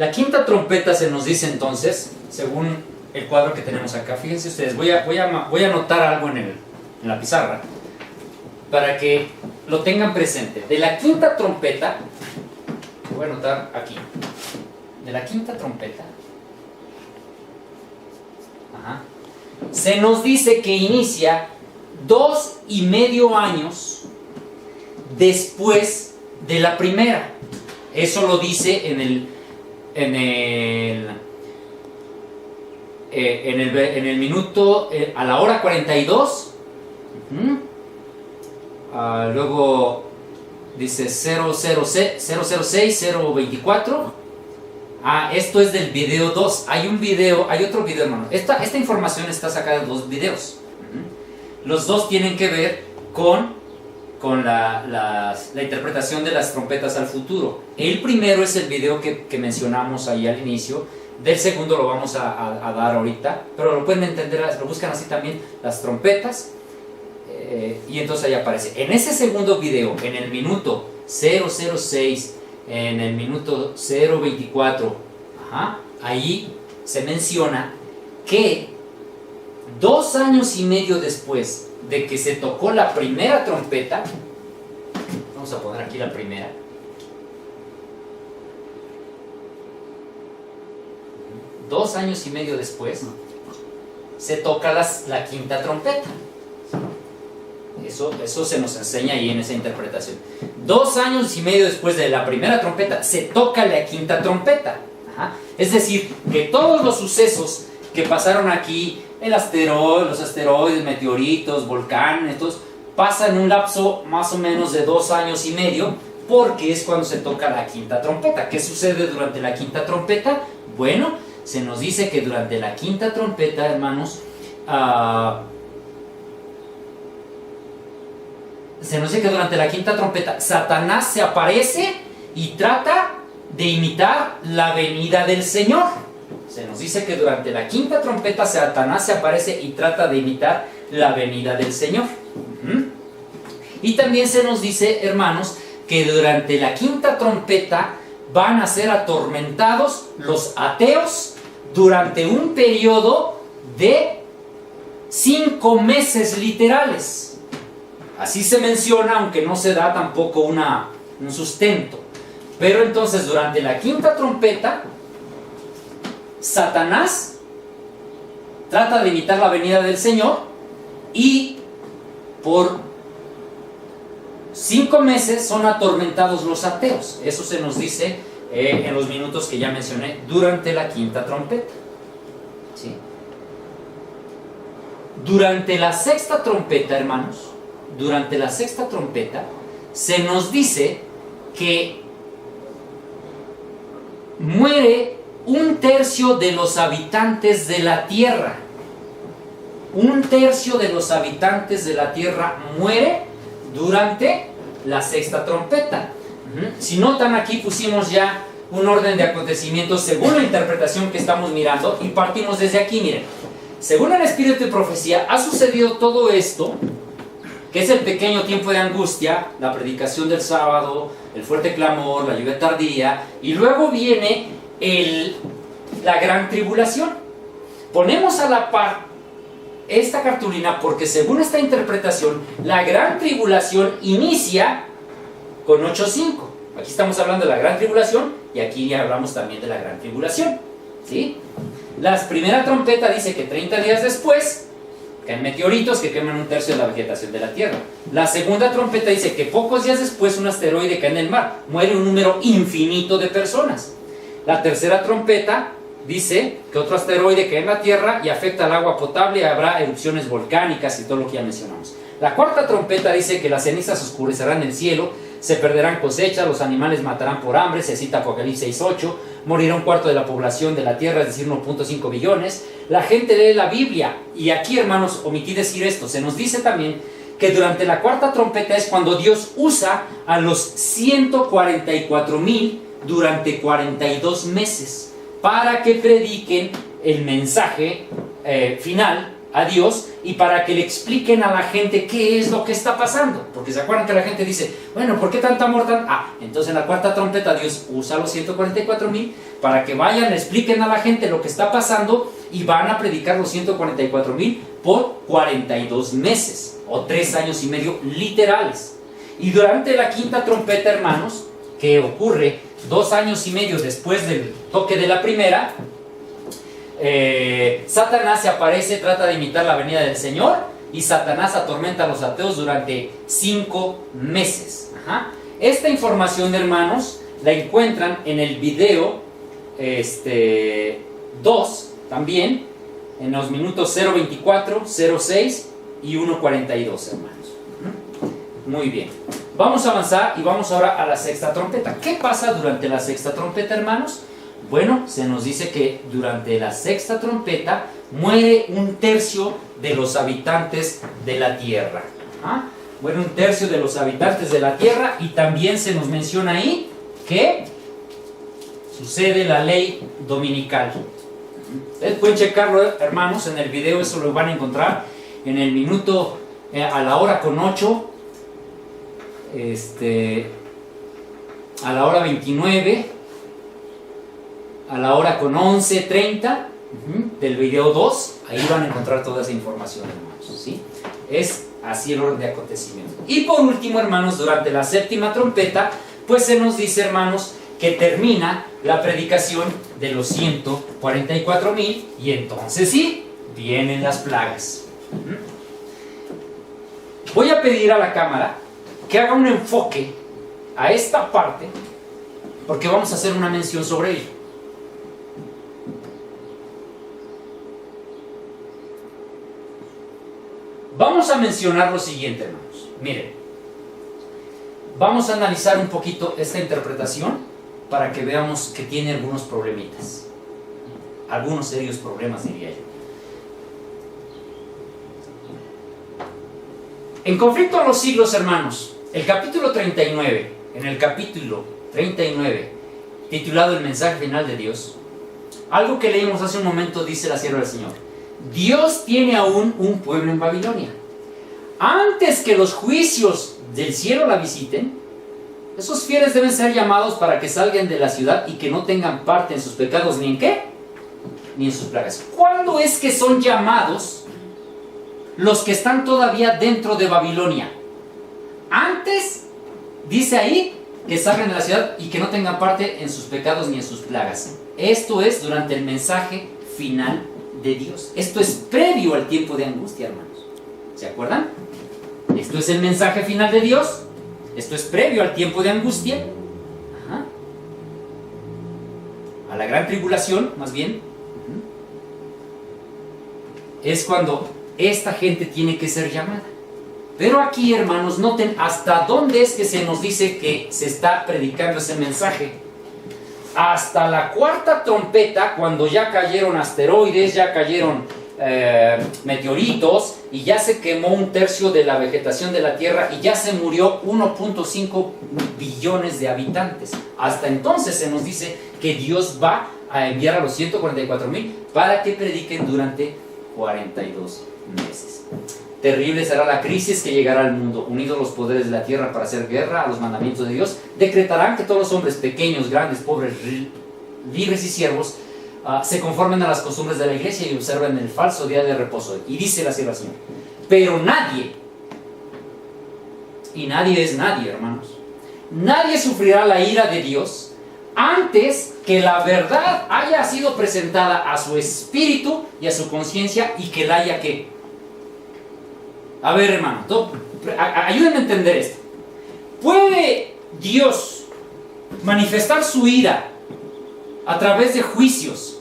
La quinta trompeta se nos dice entonces, según el cuadro que tenemos acá, fíjense ustedes, voy a anotar algo en la pizarra para que lo tengan presente. De la quinta trompeta, voy a anotar aquí, de la quinta trompeta, se nos dice que inicia 2,5 años después de la primera. Eso lo dice en el minuto, a la hora 42. Luego dice 006, 024. Esto es del video 2. Hay otro video, hermano. Esta información está sacada de 2 videos. Los 2 tienen que ver con la interpretación de las trompetas al futuro. El primero es el video que mencionamos ahí al inicio. Del segundo lo vamos a dar ahorita, pero lo pueden entender, lo buscan así también, las trompetas, y entonces ahí aparece. En ese segundo video, en el minuto 006, en el minuto 024, ahí se menciona que 2 años y medio después de que se tocó la primera trompeta, vamos a poner aquí la primera, 2 años y medio después se toca la quinta trompeta. Eso se nos enseña ahí en esa interpretación. 2 años y medio después de la primera trompeta se toca la quinta trompeta. Es decir, que todos los sucesos que pasaron aquí, los asteroides, meteoritos, volcanes, pasan un lapso más o menos de 2 años y medio, porque es cuando se toca la quinta trompeta. ¿Qué sucede durante la quinta trompeta? Bueno, se nos dice que durante la quinta trompeta, hermanos, Satanás se aparece y trata de imitar la venida del Señor. Se nos dice que durante la quinta trompeta Satanás se aparece y trata de imitar la venida del Señor. Y también se nos dice, hermanos, que durante la quinta trompeta van a ser atormentados los ateos durante un periodo de 5 meses literales. Así se menciona, aunque no se da tampoco un sustento. Pero entonces durante la quinta trompeta Satanás trata de evitar la venida del Señor, y por 5 meses son atormentados los ateos. Eso se nos dice en los minutos que ya mencioné durante la quinta trompeta. ¿Sí? Durante la sexta trompeta, hermanos, durante la sexta trompeta se nos dice que muere 1/3 de los habitantes de la tierra. 1/3 de los habitantes de la tierra muere durante la sexta trompeta. Si notan, aquí pusimos ya un orden de acontecimientos según la interpretación que estamos mirando, y partimos desde aquí. Miren, según el espíritu de profecía, ha sucedido todo esto, que es el pequeño tiempo de angustia, la predicación del sábado, el fuerte clamor, la lluvia tardía, y luego viene la gran tribulación. Ponemos a la par esta cartulina porque según esta interpretación, la gran tribulación inicia con 8:5. Aquí estamos hablando de la gran tribulación y aquí ya hablamos también de la gran tribulación, ¿sí? La primera trompeta dice que 30 días después caen meteoritos que queman 1/3 de la vegetación de la tierra. La segunda trompeta dice que pocos días después un asteroide cae en el mar, muere un número infinito de personas. La tercera trompeta dice que otro asteroide cae en la tierra y afecta al agua potable y habrá erupciones volcánicas y todo lo que ya mencionamos. La cuarta trompeta dice que las cenizas oscurecerán el cielo, se perderán cosechas, los animales matarán por hambre, se cita Apocalipsis 6:8, morirá 1/4 de la población de la tierra, es decir, 1.5 billones. La gente lee la Biblia, y aquí, hermanos, omití decir esto, se nos dice también que durante la cuarta trompeta es cuando Dios usa a los 144,000 durante 42 meses para que prediquen el mensaje final a Dios y para que le expliquen a la gente qué es lo que está pasando. Porque se acuerdan que la gente dice, bueno, ¿por qué tanta muerte? Entonces en la cuarta trompeta Dios usa a los 144,000 para que vayan, le expliquen a la gente lo que está pasando y van a predicar los 144,000 por 42 meses o 3 años y medio literales. Y durante la quinta trompeta, hermanos, que ocurre 2 años y medio después del toque de la primera, Satanás se aparece, trata de imitar la venida del Señor, y Satanás atormenta a los ateos durante 5 meses. Ajá. Esta información, hermanos, la encuentran en el video 2 también, en los minutos 0:24, 0:6 y 1:42, hermanos. Muy bien. Vamos a avanzar y vamos ahora a la sexta trompeta. ¿Qué pasa durante la sexta trompeta, hermanos? Bueno, se nos dice que durante la sexta trompeta muere 1/3 de los habitantes de la tierra. ¿Ah? Muere 1/3 de los habitantes de la tierra, y también se nos menciona ahí que sucede la ley dominical. Ustedes pueden checarlo, hermanos, en el video, eso lo van a encontrar en el minuto, a la hora con 8, a la hora 29, a la hora con 11:30 del video 2, ahí van a encontrar toda esa información, hermanos, ¿sí? Es así el orden de acontecimientos. Y por último, hermanos, durante la séptima trompeta, pues se nos dice, hermanos, que termina la predicación de los 144,000, y entonces sí, vienen las plagas. Voy a pedir a la cámara que haga un enfoque a esta parte, porque vamos a hacer una mención sobre ello. Vamos a mencionar lo siguiente, hermanos. Miren, vamos a analizar un poquito esta interpretación para que veamos que tiene algunos problemitas, algunos serios problemas, diría yo. En Conflicto a los Siglos, hermanos, el capítulo 39, en el capítulo 39, titulado El mensaje final de Dios, algo que leímos hace un momento, dice la sierva del Señor: Dios tiene aún un pueblo en Babilonia. Antes que los juicios del cielo la visiten, esos fieles deben ser llamados para que salgan de la ciudad y que no tengan parte en sus pecados, ni en qué, ni en sus plagas. ¿Cuándo es que son llamados los que están todavía dentro de Babilonia? Antes, dice ahí, que salgan de la ciudad y que no tengan parte en sus pecados ni en sus plagas. Esto es durante el mensaje final de Dios. Esto es previo al tiempo de angustia, hermanos. ¿Se acuerdan? Esto es el mensaje final de Dios. Esto es previo al tiempo de angustia. Ajá. A la gran tribulación, más bien. Es cuando esta gente tiene que ser llamada. Pero aquí, hermanos, noten hasta dónde es que se nos dice que se está predicando ese mensaje. Hasta la cuarta trompeta, cuando ya cayeron asteroides, ya cayeron meteoritos, y ya se quemó 1/3 de la vegetación de la Tierra, y ya se murió 1.5 billones de habitantes. Hasta entonces se nos dice que Dios va a enviar a los 144,000 para que prediquen durante 42 meses. Terrible será la crisis que llegará al mundo. Unidos los poderes de la tierra para hacer guerra a los mandamientos de Dios, decretarán que todos los hombres, pequeños, grandes, pobres, libres y siervos, se conformen a las costumbres de la iglesia y observen el falso día de reposo. Y dice la sierva Señor: pero nadie, y nadie es nadie, hermanos, nadie sufrirá la ira de Dios antes que la verdad haya sido presentada a su espíritu y a su conciencia, y que la haya que... A ver, hermano, ayúdenme a entender esto. ¿Puede Dios manifestar su ira a través de juicios,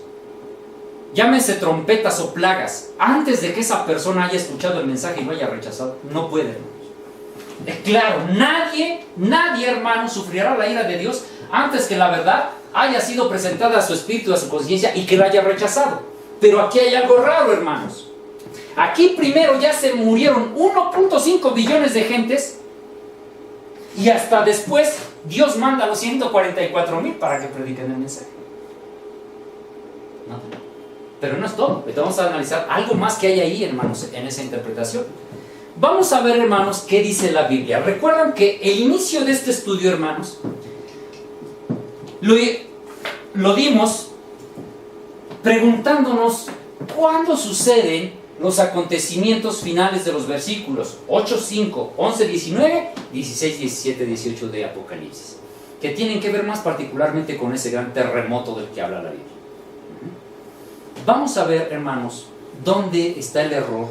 llámense trompetas o plagas, antes de que esa persona haya escuchado el mensaje y lo haya rechazado? No puede, hermanos. Claro, nadie, hermano, sufrirá la ira de Dios antes que la verdad haya sido presentada a su espíritu, a su conciencia, y que la haya rechazado. Pero aquí hay algo raro, hermanos. Aquí primero ya se murieron 1.5 billones de gentes, y hasta después Dios manda a los 144,000 para que prediquen el mensaje. No, pero no es todo. Ahorita vamos a analizar algo más que hay ahí, hermanos, en esa interpretación. Vamos a ver, hermanos, qué dice la Biblia. Recuerdan que el inicio de este estudio, hermanos, lo dimos preguntándonos cuándo suceden los acontecimientos finales de los versículos 8, 5, 11, 19, 16, 17, 18 de Apocalipsis, que tienen que ver más particularmente con ese gran terremoto del que habla la Biblia. Vamos a ver, hermanos, dónde está el error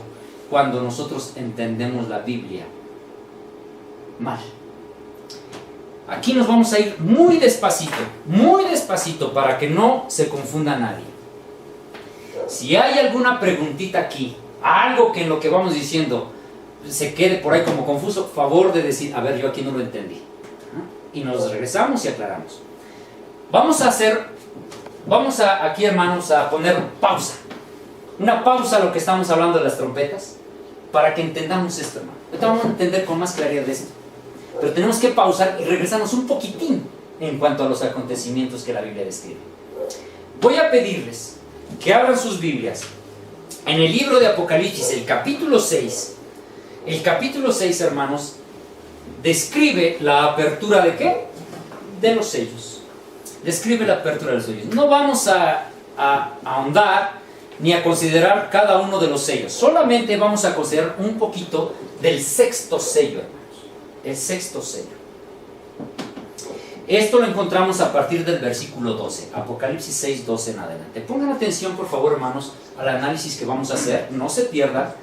cuando nosotros entendemos la Biblia mal. Aquí nos vamos a ir muy despacito, para que no se confunda nadie. Si hay alguna preguntita aquí, algo que en lo que vamos diciendo se quede por ahí como confuso, favor de decir, a ver, yo aquí no lo entendí. Y nos regresamos y aclaramos. Vamos aquí, hermanos, a poner pausa. Una pausa a lo que estamos hablando de las trompetas, para que entendamos esto, hermano. Ahorita vamos a entender con más claridad de esto. Pero tenemos que pausar y regresarnos un poquitín en cuanto a los acontecimientos que la Biblia describe. Voy a pedirles que abran sus Biblias en el libro de Apocalipsis, el capítulo 6. El capítulo 6, hermanos, describe la apertura ¿de qué? De los sellos. Describe la apertura de los sellos. No vamos a ahondar ni a considerar cada uno de los sellos. Solamente vamos a considerar un poquito del sexto sello, hermanos. El sexto sello. Esto lo encontramos a partir del versículo 12, Apocalipsis 6, 12 en adelante. Pongan atención, por favor, hermanos, al análisis que vamos a hacer. No se pierdan.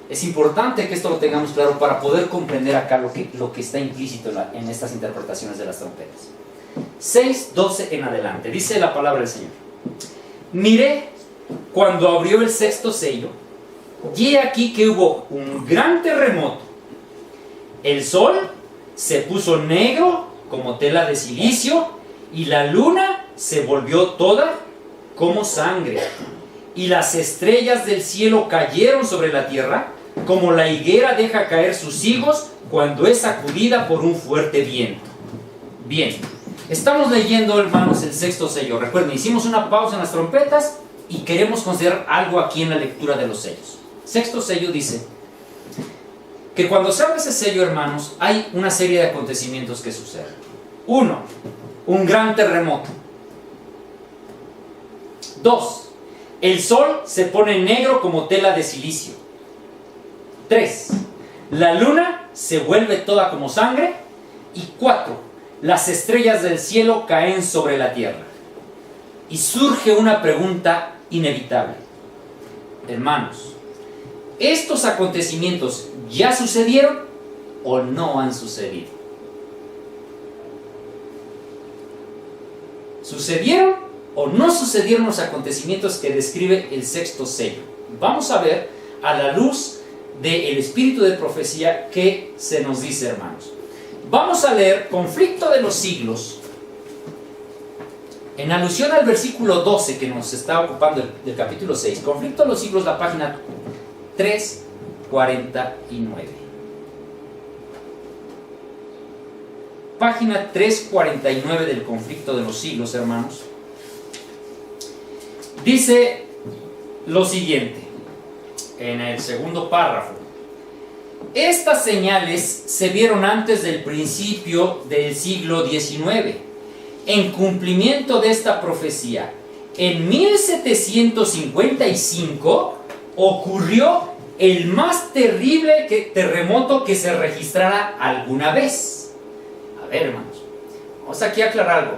Es importante que esto lo tengamos claro para poder comprender acá lo que está implícito en estas interpretaciones de las trompetas. 6, 12 en adelante. Dice la palabra del Señor. Miré cuando abrió el sexto sello, y he aquí que hubo un gran terremoto. El sol se puso negro como tela de silicio, y la luna se volvió toda como sangre, y las estrellas del cielo cayeron sobre la tierra, como la higuera deja caer sus higos cuando es sacudida por un fuerte viento. Bien, estamos leyendo, hermanos, el sexto sello. Recuerden, hicimos una pausa en las trompetas y queremos considerar algo aquí en la lectura de los sellos. Sexto sello dice que cuando se abre ese sello, hermanos, hay una serie de acontecimientos que suceden. 1. Un gran terremoto. 2. El sol se pone negro como tela de silicio. 3. La luna se vuelve toda como sangre. Y 4. Las estrellas del cielo caen sobre la tierra. Y surge una pregunta inevitable. Hermanos, ¿estos acontecimientos ya sucedieron o no han sucedido? ¿Sucedieron o no sucedieron los acontecimientos que describe el sexto sello? Vamos a ver a la luz del espíritu de profecía qué se nos dice, hermanos. Vamos a leer Conflicto de los siglos, en alusión al versículo 12 que nos está ocupando del capítulo 6. Conflicto de los siglos, la página 349. Página 349 del Conflicto de los siglos, hermanos. Dice lo siguiente, en el segundo párrafo. Estas señales se vieron antes del principio del siglo XIX. En cumplimiento de esta profecía, en 1755 ocurrió el más terrible terremoto que se registrara alguna vez. A ver, hermanos, vamos aquí a aclarar algo.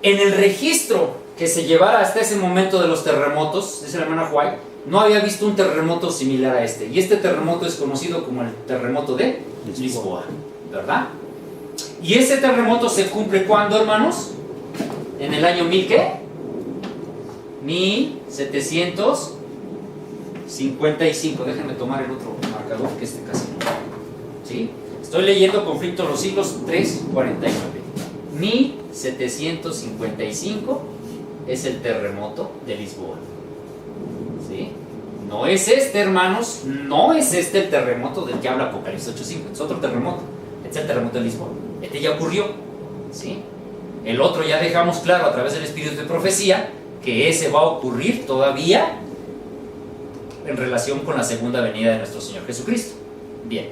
En el registro que se llevara hasta ese momento de los terremotos, dice la hermana White, no había visto un terremoto similar a este. Y este terremoto es conocido como el terremoto de Lisboa, ¿verdad? Y ese terremoto se cumple ¿cuándo, hermanos? En el año ¿qué? 1755. Déjenme tomar el otro marcador, que este casi no. ¿Sí? Estoy leyendo Conflicto de los siglos 349. 1755 es el terremoto de Lisboa. ¿Sí? No es este, hermanos, no es este el terremoto del que habla Apocalipsis 8:5. Es otro terremoto. Este es el terremoto de Lisboa. Este ya ocurrió. ¿Sí? El otro ya dejamos claro a través del espíritu de profecía que ese va a ocurrir todavía en relación con la segunda venida de nuestro Señor Jesucristo. Bien.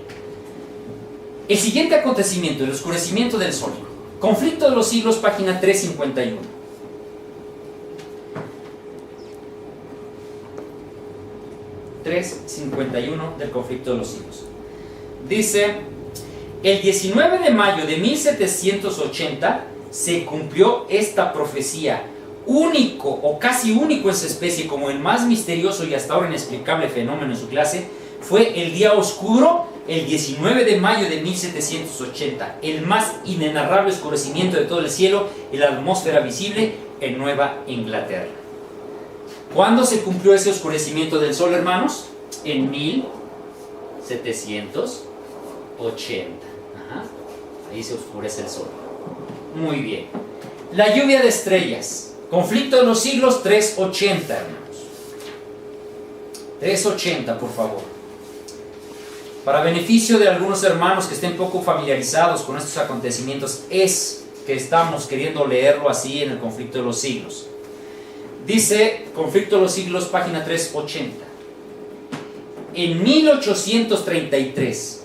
El siguiente acontecimiento, el oscurecimiento del sol. Conflicto de los siglos, página 351. Del Conflicto de los siglos. Dice: el 19 de mayo de 1780 se cumplió esta profecía, único o casi único en su especie, como el más misterioso y hasta ahora inexplicable fenómeno en su clase. Fue el día oscuro, el 19 de mayo de 1780, el más inenarrable oscurecimiento de todo el cielo y la atmósfera visible en Nueva Inglaterra. ¿Cuándo se cumplió ese oscurecimiento del sol, hermanos? En 1780. Ajá. Ahí se oscurece el sol. Muy bien. La lluvia de estrellas. Conflicto de los siglos, 380, hermanos. 380, por favor. Para beneficio de algunos hermanos que estén poco familiarizados con estos acontecimientos, es que estamos queriendo leerlo así en el Conflicto de los siglos. Dice, Conflicto de los siglos, página 380. En 1833,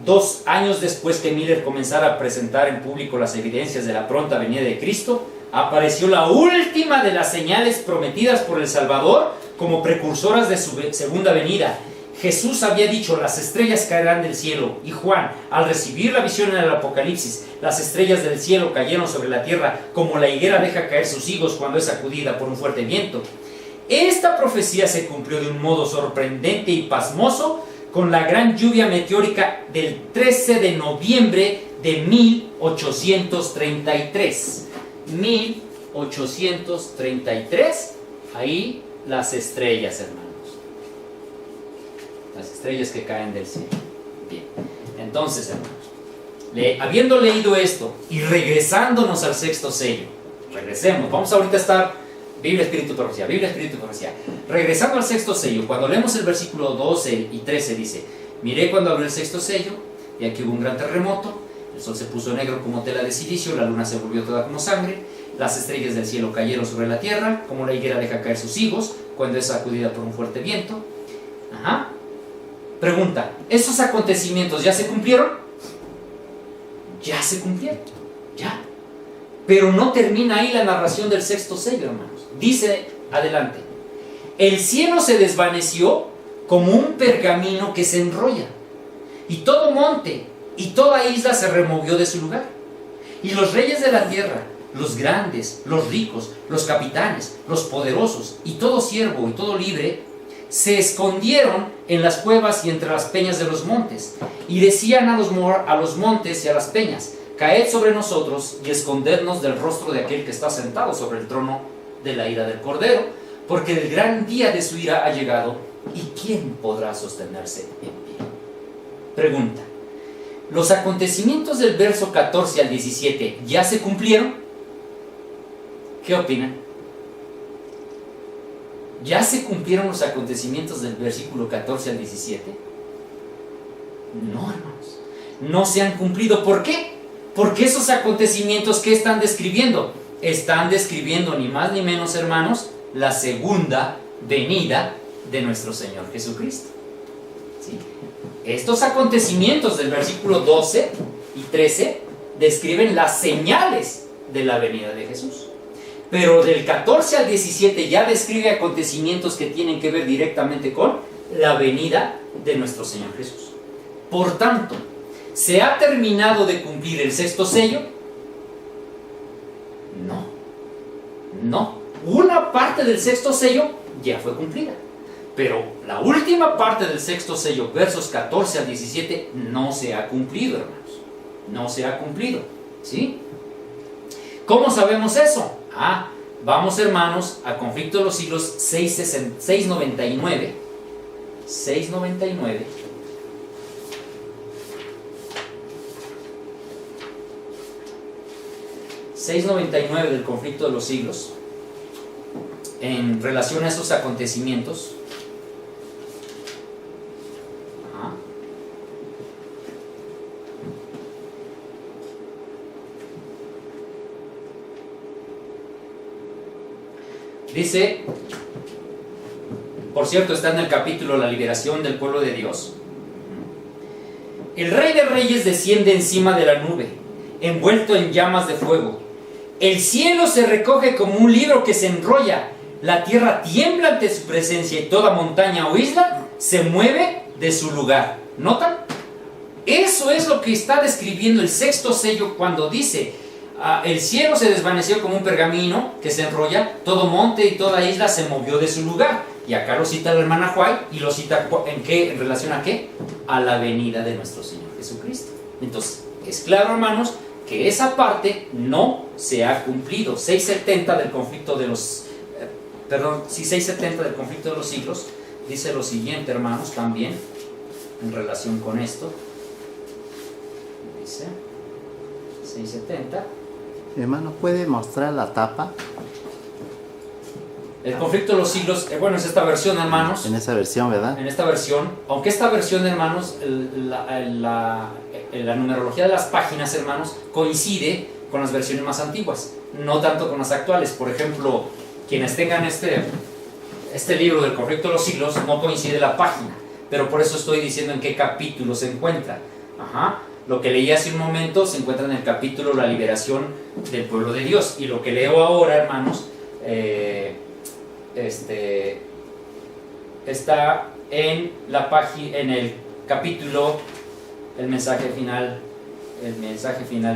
2 años después que Miller comenzara a presentar en público las evidencias de la pronta venida de Cristo, apareció la última de las señales prometidas por el Salvador como precursoras de su segunda venida. Jesús había dicho: las estrellas caerán del cielo, y Juan, al recibir la visión en el Apocalipsis, las estrellas del cielo cayeron sobre la tierra como la higuera deja caer sus higos cuando es sacudida por un fuerte viento. Esta profecía se cumplió de un modo sorprendente y pasmoso con la gran lluvia meteórica del 13 de noviembre de 1833. 1833, ahí las estrellas, hermanos. Las estrellas que caen del cielo. Bien, entonces, hermanos, habiendo leído esto y regresándonos al sexto sello, regresemos, vamos ahorita a estar Biblia, Espíritu, Profecía, Biblia, Espíritu, Profecía. Regresando al sexto sello, cuando leemos el versículo 12 y 13 dice: miré cuando abrió el sexto sello, y aquí hubo un gran terremoto, el sol se puso negro como tela de silicio, la luna se volvió toda como sangre, las estrellas del cielo cayeron sobre la tierra, como la higuera deja caer sus higos cuando es sacudida por un fuerte viento. Ajá. Pregunta: ¿esos acontecimientos ya se cumplieron? Ya se cumplieron, ya. Pero no termina ahí la narración del sexto sello, hermanos. Dice adelante: el cielo se desvaneció como un pergamino que se enrolla, y todo monte y toda isla se removió de su lugar, y los reyes de la tierra, los grandes, los ricos, los capitanes, los poderosos, y todo siervo y todo libre, se escondieron en las cuevas y entre las peñas de los montes, y decían a los montes y a las peñas: caed sobre nosotros y escondednos del rostro de aquel que está sentado sobre el trono de la ira del Cordero, porque el gran día de su ira ha llegado, y ¿quién podrá sostenerse en pie? Pregunta: ¿los acontecimientos del verso 14 al 17 ya se cumplieron? ¿Qué opinan? ¿Ya se cumplieron los acontecimientos del versículo 14 al 17? No, hermanos, no se han cumplido. ¿Por qué? Porque esos acontecimientos, ¿qué están describiendo? Están describiendo ni más ni menos, hermanos, la segunda venida de nuestro Señor Jesucristo. ¿Sí? Estos acontecimientos del versículo 12 y 13 describen las señales de la venida de Jesús. Pero del 14 al 17 ya describe acontecimientos que tienen que ver directamente con la venida de nuestro Señor Jesús. Por tanto, ¿se ha terminado de cumplir el sexto sello? No. Una parte del sexto sello ya fue cumplida, pero la última parte del sexto sello, versos 14 al 17, no se ha cumplido, hermanos. No se ha cumplido. ¿Sí? ¿Cómo sabemos eso? Vamos, hermanos, a Conflicto de los siglos 699. 699. Del Conflicto de los siglos, en relación a esos acontecimientos. Dice, por cierto, está en el capítulo La liberación del pueblo de Dios. El Rey de Reyes desciende encima de la nube. envuelto en llamas de fuego. El cielo se recoge como un libro que se enrolla. La tierra tiembla ante su presencia y toda montaña o isla se mueve de su lugar. ¿Notan? Eso es lo que está describiendo el sexto sello cuando dice: el cielo se desvaneció como un pergamino que se enrolla, todo monte y toda isla se movió de su lugar. Y acá lo cita la hermana White, y lo cita ¿en qué? ¿En relación a qué? A la venida de nuestro Señor Jesucristo. Entonces, es claro, hermanos, que esa parte no se ha cumplido. 670 del conflicto de los... 670 del conflicto de los siglos dice lo siguiente, hermanos, también en relación con esto. Dice 670. Hermano, ¿puede mostrar la tapa? El conflicto de los siglos, bueno, es esta versión, hermanos. En esa versión, ¿verdad? En esta versión, aunque esta versión, hermanos, la numerología de las páginas, hermanos, coincide con las versiones más antiguas, no tanto con las actuales. Por ejemplo, quienes tengan este libro del conflicto de los siglos, no coincide la página, pero por eso estoy diciendo en qué capítulo se encuentra. Lo que leí hace un momento se encuentra en el capítulo La liberación del pueblo de Dios, y lo que leo ahora, hermanos, está en la página, en el capítulo el mensaje final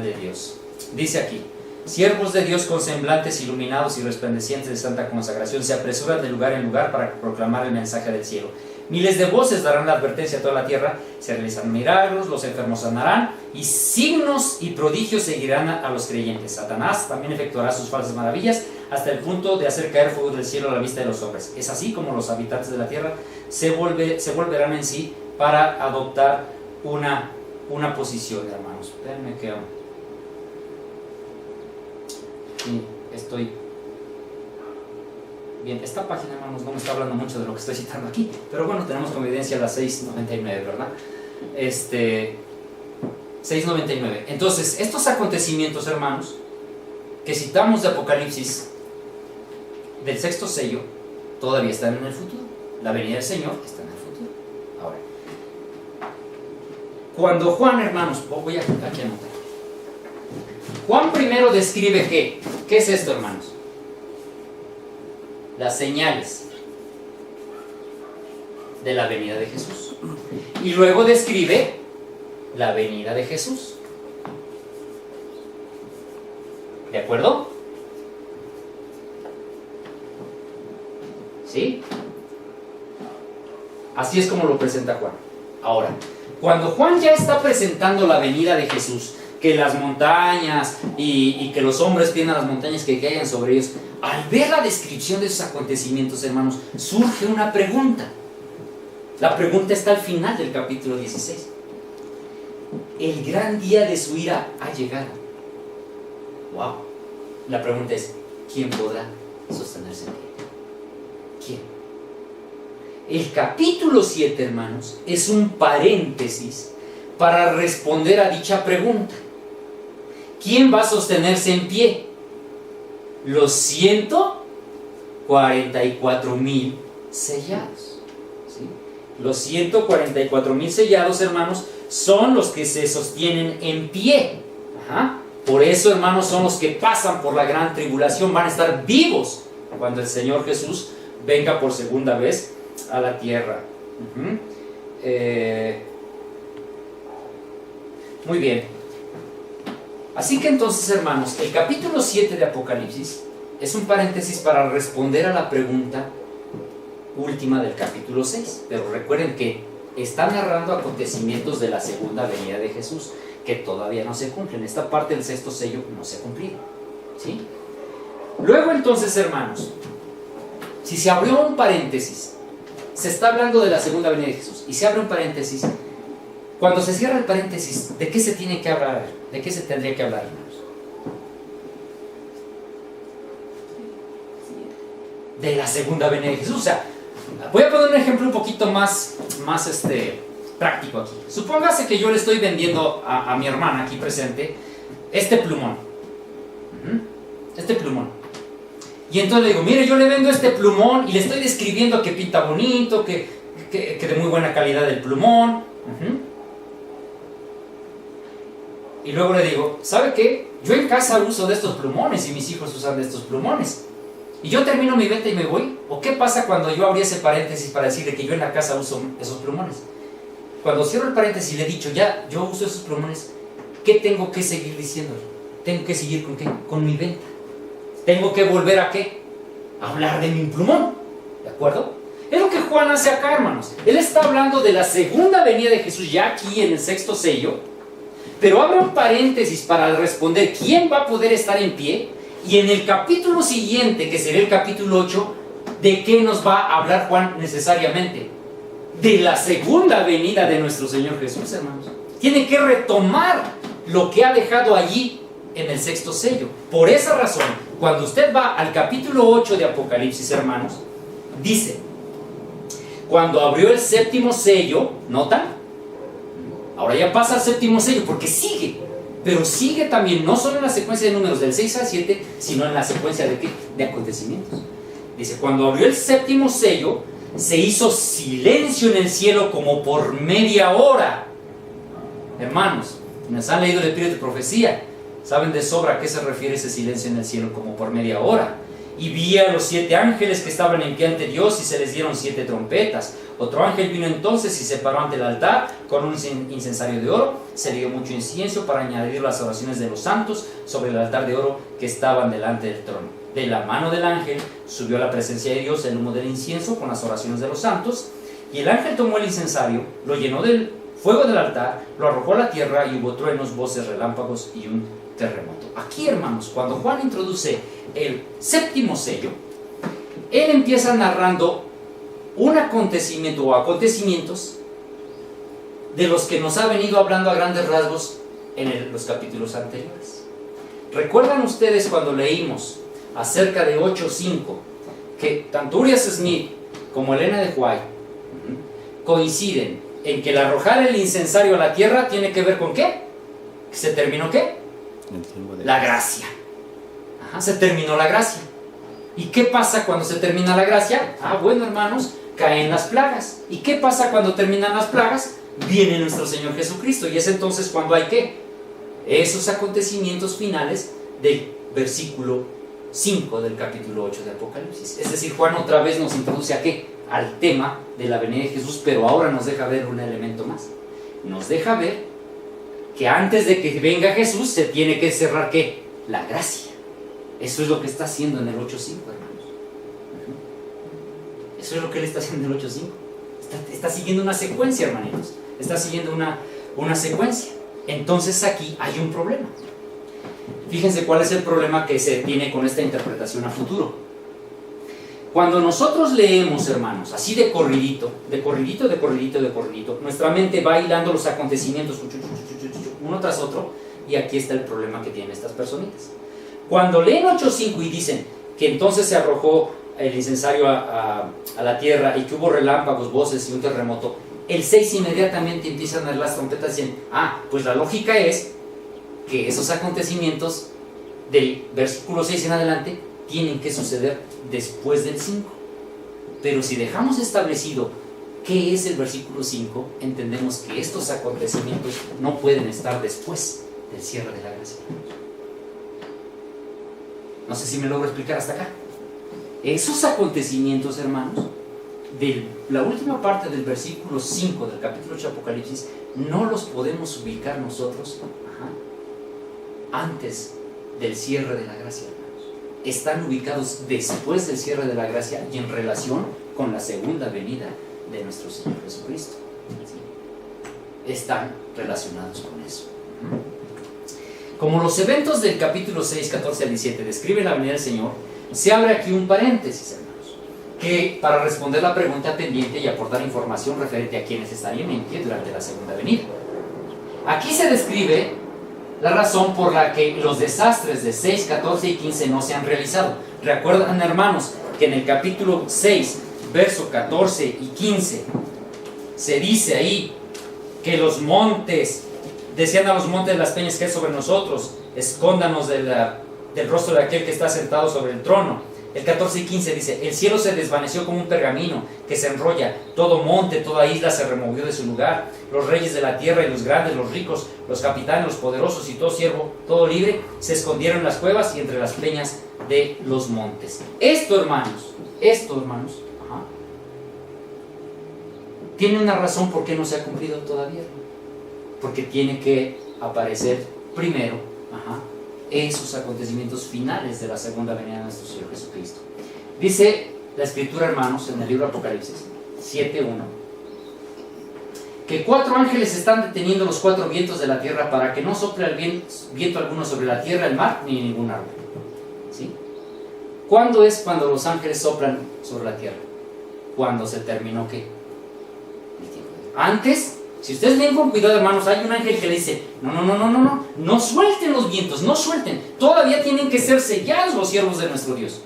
de Dios. Dice aquí: siervos de Dios con semblantes iluminados y resplandecientes de santa consagración se apresuran de lugar en lugar para proclamar el mensaje del cielo. Miles de voces darán la advertencia a toda la tierra, se realizarán milagros, los enfermos sanarán, y signos y prodigios seguirán a los creyentes. Satanás también efectuará sus falsas maravillas, hasta el punto de hacer caer fuego del cielo a la vista de los hombres. Es así como los habitantes de la tierra se volverán en sí para adoptar una posición, hermanos. Espérenme que estoy... Bien, esta página, hermanos, no me está hablando mucho de lo que estoy citando aquí, pero bueno, tenemos como evidencia la 699, ¿verdad? 699. Entonces, estos acontecimientos, hermanos, que citamos de Apocalipsis, del sexto sello, todavía están en el futuro. La venida del Señor está en el futuro. Ahora, cuando Juan, hermanos, voy aquí a anotar. Juan primero describe ¿qué es esto, hermanos? Las señales de la venida de Jesús. Y luego describe la venida de Jesús. ¿De acuerdo? ¿Sí? Así es como lo presenta Juan. Ahora, cuando Juan ya está presentando la venida de Jesús, que las montañas y que los hombres tienen las montañas que caigan sobre ellos, al ver la descripción de esos acontecimientos, hermanos, surge una pregunta. La pregunta está al final del capítulo 16. El gran día de su ira ha llegado. Wow. La pregunta es: ¿quién podrá sostenerse en pie? ¿Quién? El capítulo 7, hermanos, es un paréntesis para responder a dicha pregunta. ¿Quién va a sostenerse en pie? Los 144,000 sellados. ¿Sí? Los 144,000 sellados, hermanos, son los que se sostienen en pie. Por eso, hermanos, son los que pasan por la gran tribulación, van a estar vivos cuando el Señor Jesús venga por segunda vez a la tierra. Muy bien. Así que entonces, hermanos, el capítulo 7 de Apocalipsis es un paréntesis para responder a la pregunta última del capítulo 6. Pero recuerden que está narrando acontecimientos de la segunda venida de Jesús que todavía no se cumplen. Esta parte del sexto sello no se ha cumplido. ¿Sí? Luego entonces, hermanos, si se abrió un paréntesis, se está hablando de la segunda venida de Jesús, y se abre un paréntesis, cuando se cierra el paréntesis, ¿de qué se tiene que hablar? ¿De qué se tendría que hablar, hermanos? De la segunda venida de Jesús. O sea, voy a poner un ejemplo un poquito más práctico aquí. Supóngase que yo le estoy vendiendo a mi hermana aquí presente este plumón. Este plumón. Y entonces le digo: mire, yo le vendo este plumón, y le estoy describiendo que pinta bonito, que de muy buena calidad el plumón. Y luego le digo, ¿sabe qué? Yo en casa uso de estos plumones y mis hijos usan de estos plumones. ¿Y yo termino mi venta y me voy? ¿O qué pasa cuando yo abrí ese paréntesis para decirle que yo en la casa uso esos plumones? Cuando cierro el paréntesis y le he dicho, ya, yo uso esos plumones, ¿qué tengo que seguir diciéndole? ¿Tengo que seguir con qué? Con mi venta. ¿Tengo que volver a qué? A hablar de mi plumón. ¿De acuerdo? Es lo que Juan hace acá, hermanos. Él está hablando de la segunda venida de Jesús ya aquí en el sexto sello, pero abre un paréntesis para responder quién va a poder estar en pie. Y en el capítulo siguiente, que será el capítulo 8, ¿de qué nos va a hablar Juan necesariamente? De la segunda venida de nuestro Señor Jesús, hermanos. Tiene que retomar lo que ha dejado allí en el sexto sello. Por esa razón, cuando usted va al capítulo 8 de Apocalipsis, hermanos, dice, cuando abrió el séptimo sello, ¿notan? Ahora ya pasa al séptimo sello porque sigue. Pero sigue también, no solo en la secuencia de números del 6 al 7, sino en la secuencia de, ¿qué? De acontecimientos. Dice, cuando abrió el séptimo sello, se hizo silencio en el cielo como por media hora. Hermanos, quienes han leído el espíritu de profecía, saben de sobra a qué se refiere ese silencio en el cielo como por media hora. Y vi a los 7 ángeles que estaban en pie ante Dios y se les dieron 7 trompetas. Otro ángel vino entonces y se paró ante el altar con un incensario de oro. Se le dio mucho incienso para añadir las oraciones de los santos sobre el altar de oro que estaban delante del trono. De la mano del ángel subió a la presencia de Dios el humo del incienso con las oraciones de los santos. Y el ángel tomó el incensario, lo llenó del fuego del altar, lo arrojó a la tierra y hubo truenos, voces, relámpagos y un terremoto. Aquí, hermanos, cuando Juan introduce el séptimo sello, él empieza narrando un acontecimiento o acontecimientos de los que nos ha venido hablando a grandes rasgos en los capítulos anteriores. ¿Recuerdan ustedes cuando leímos acerca de 8.5 que tanto Urias Smith como Elena de White coinciden en que el arrojar el incensario a la tierra tiene que ver con qué? ¿Se terminó qué? La gracia. Ajá, se terminó la gracia. ¿Y qué pasa cuando se termina la gracia? Bueno, hermanos, caen las plagas. ¿Y qué pasa cuando terminan las plagas? Viene nuestro Señor Jesucristo. Y es entonces cuando hay ¿qué? Esos acontecimientos finales del versículo 5 del capítulo 8 de Apocalipsis. Es decir, Juan otra vez nos introduce ¿a qué? Al tema de la venida de Jesús, pero ahora nos deja ver un elemento más. Nos deja ver que antes de que venga Jesús se tiene que cerrar ¿qué? La gracia. Eso es lo que está haciendo en el 8.5, hermanos. Eso es lo que él está haciendo en el 8.5. Está siguiendo una secuencia, hermanitos. Está siguiendo una secuencia. Entonces aquí hay un problema. Fíjense cuál es el problema que se tiene con esta interpretación a futuro. Cuando nosotros leemos, hermanos, así de corridito, nuestra mente va hilando los acontecimientos uno tras otro, y aquí está el problema que tienen estas personitas. Cuando leen 8.5 y dicen que entonces se arrojó el incensario a la tierra y que hubo relámpagos, voces y un terremoto, el 6 inmediatamente empiezan a dar las trompetas y dicen, pues la lógica es que esos acontecimientos del versículo 6 en adelante tienen que suceder después del 5. Pero si dejamos establecido qué es el versículo 5, entendemos que estos acontecimientos no pueden estar después del cierre de la gracia. No sé si me logro explicar hasta acá. Esos acontecimientos, hermanos, de la última parte del versículo 5 del capítulo 8 de Apocalipsis, no los podemos ubicar nosotros antes del cierre de la gracia, hermanos. Están ubicados después del cierre de la gracia y en relación con la segunda venida de nuestro Señor Jesucristo. ¿Sí? Están relacionados con eso. Como los eventos del capítulo 6, 14 al 17 describen la venida del Señor, se abre aquí un paréntesis, hermanos, que para responder la pregunta pendiente y aportar información referente a quienes estarían en pie durante la segunda venida. Aquí se describe la razón por la que los desastres de 6, 14 y 15 no se han realizado. Recuerdan, hermanos, que en el capítulo 6, verso 14 y 15, se dice ahí que los montes, decían a los montes de las peñas que es sobre nosotros, escóndanos del rostro de aquel que está sentado sobre el trono. El 14 y 15 dice: el cielo se desvaneció como un pergamino que se enrolla, todo monte, toda isla se removió de su lugar, los reyes de la tierra y los grandes, los ricos, los capitanes, los poderosos y todo siervo, todo libre, se escondieron en las cuevas y entre las peñas de los montes. Esto, hermanos, ajá, tiene una razón por qué no se ha cumplido todavía, porque tiene que aparecer primero, ajá, esos acontecimientos finales de la segunda venida de nuestro Señor Jesucristo. Dice la Escritura, hermanos, en el libro Apocalipsis 7:1, que 4 ángeles están deteniendo los 4 vientos de la tierra para que no sople el viento alguno sobre la tierra, el mar, ni ningún árbol. ¿Sí? ¿Cuándo es cuando los ángeles soplan sobre la tierra? Cuando se terminó, ¿qué? El tiempo. Antes, si ustedes ven con cuidado, hermanos, hay un ángel que le dice: no suelten los vientos, no suelten, todavía tienen que ser sellados los siervos de nuestro Dios.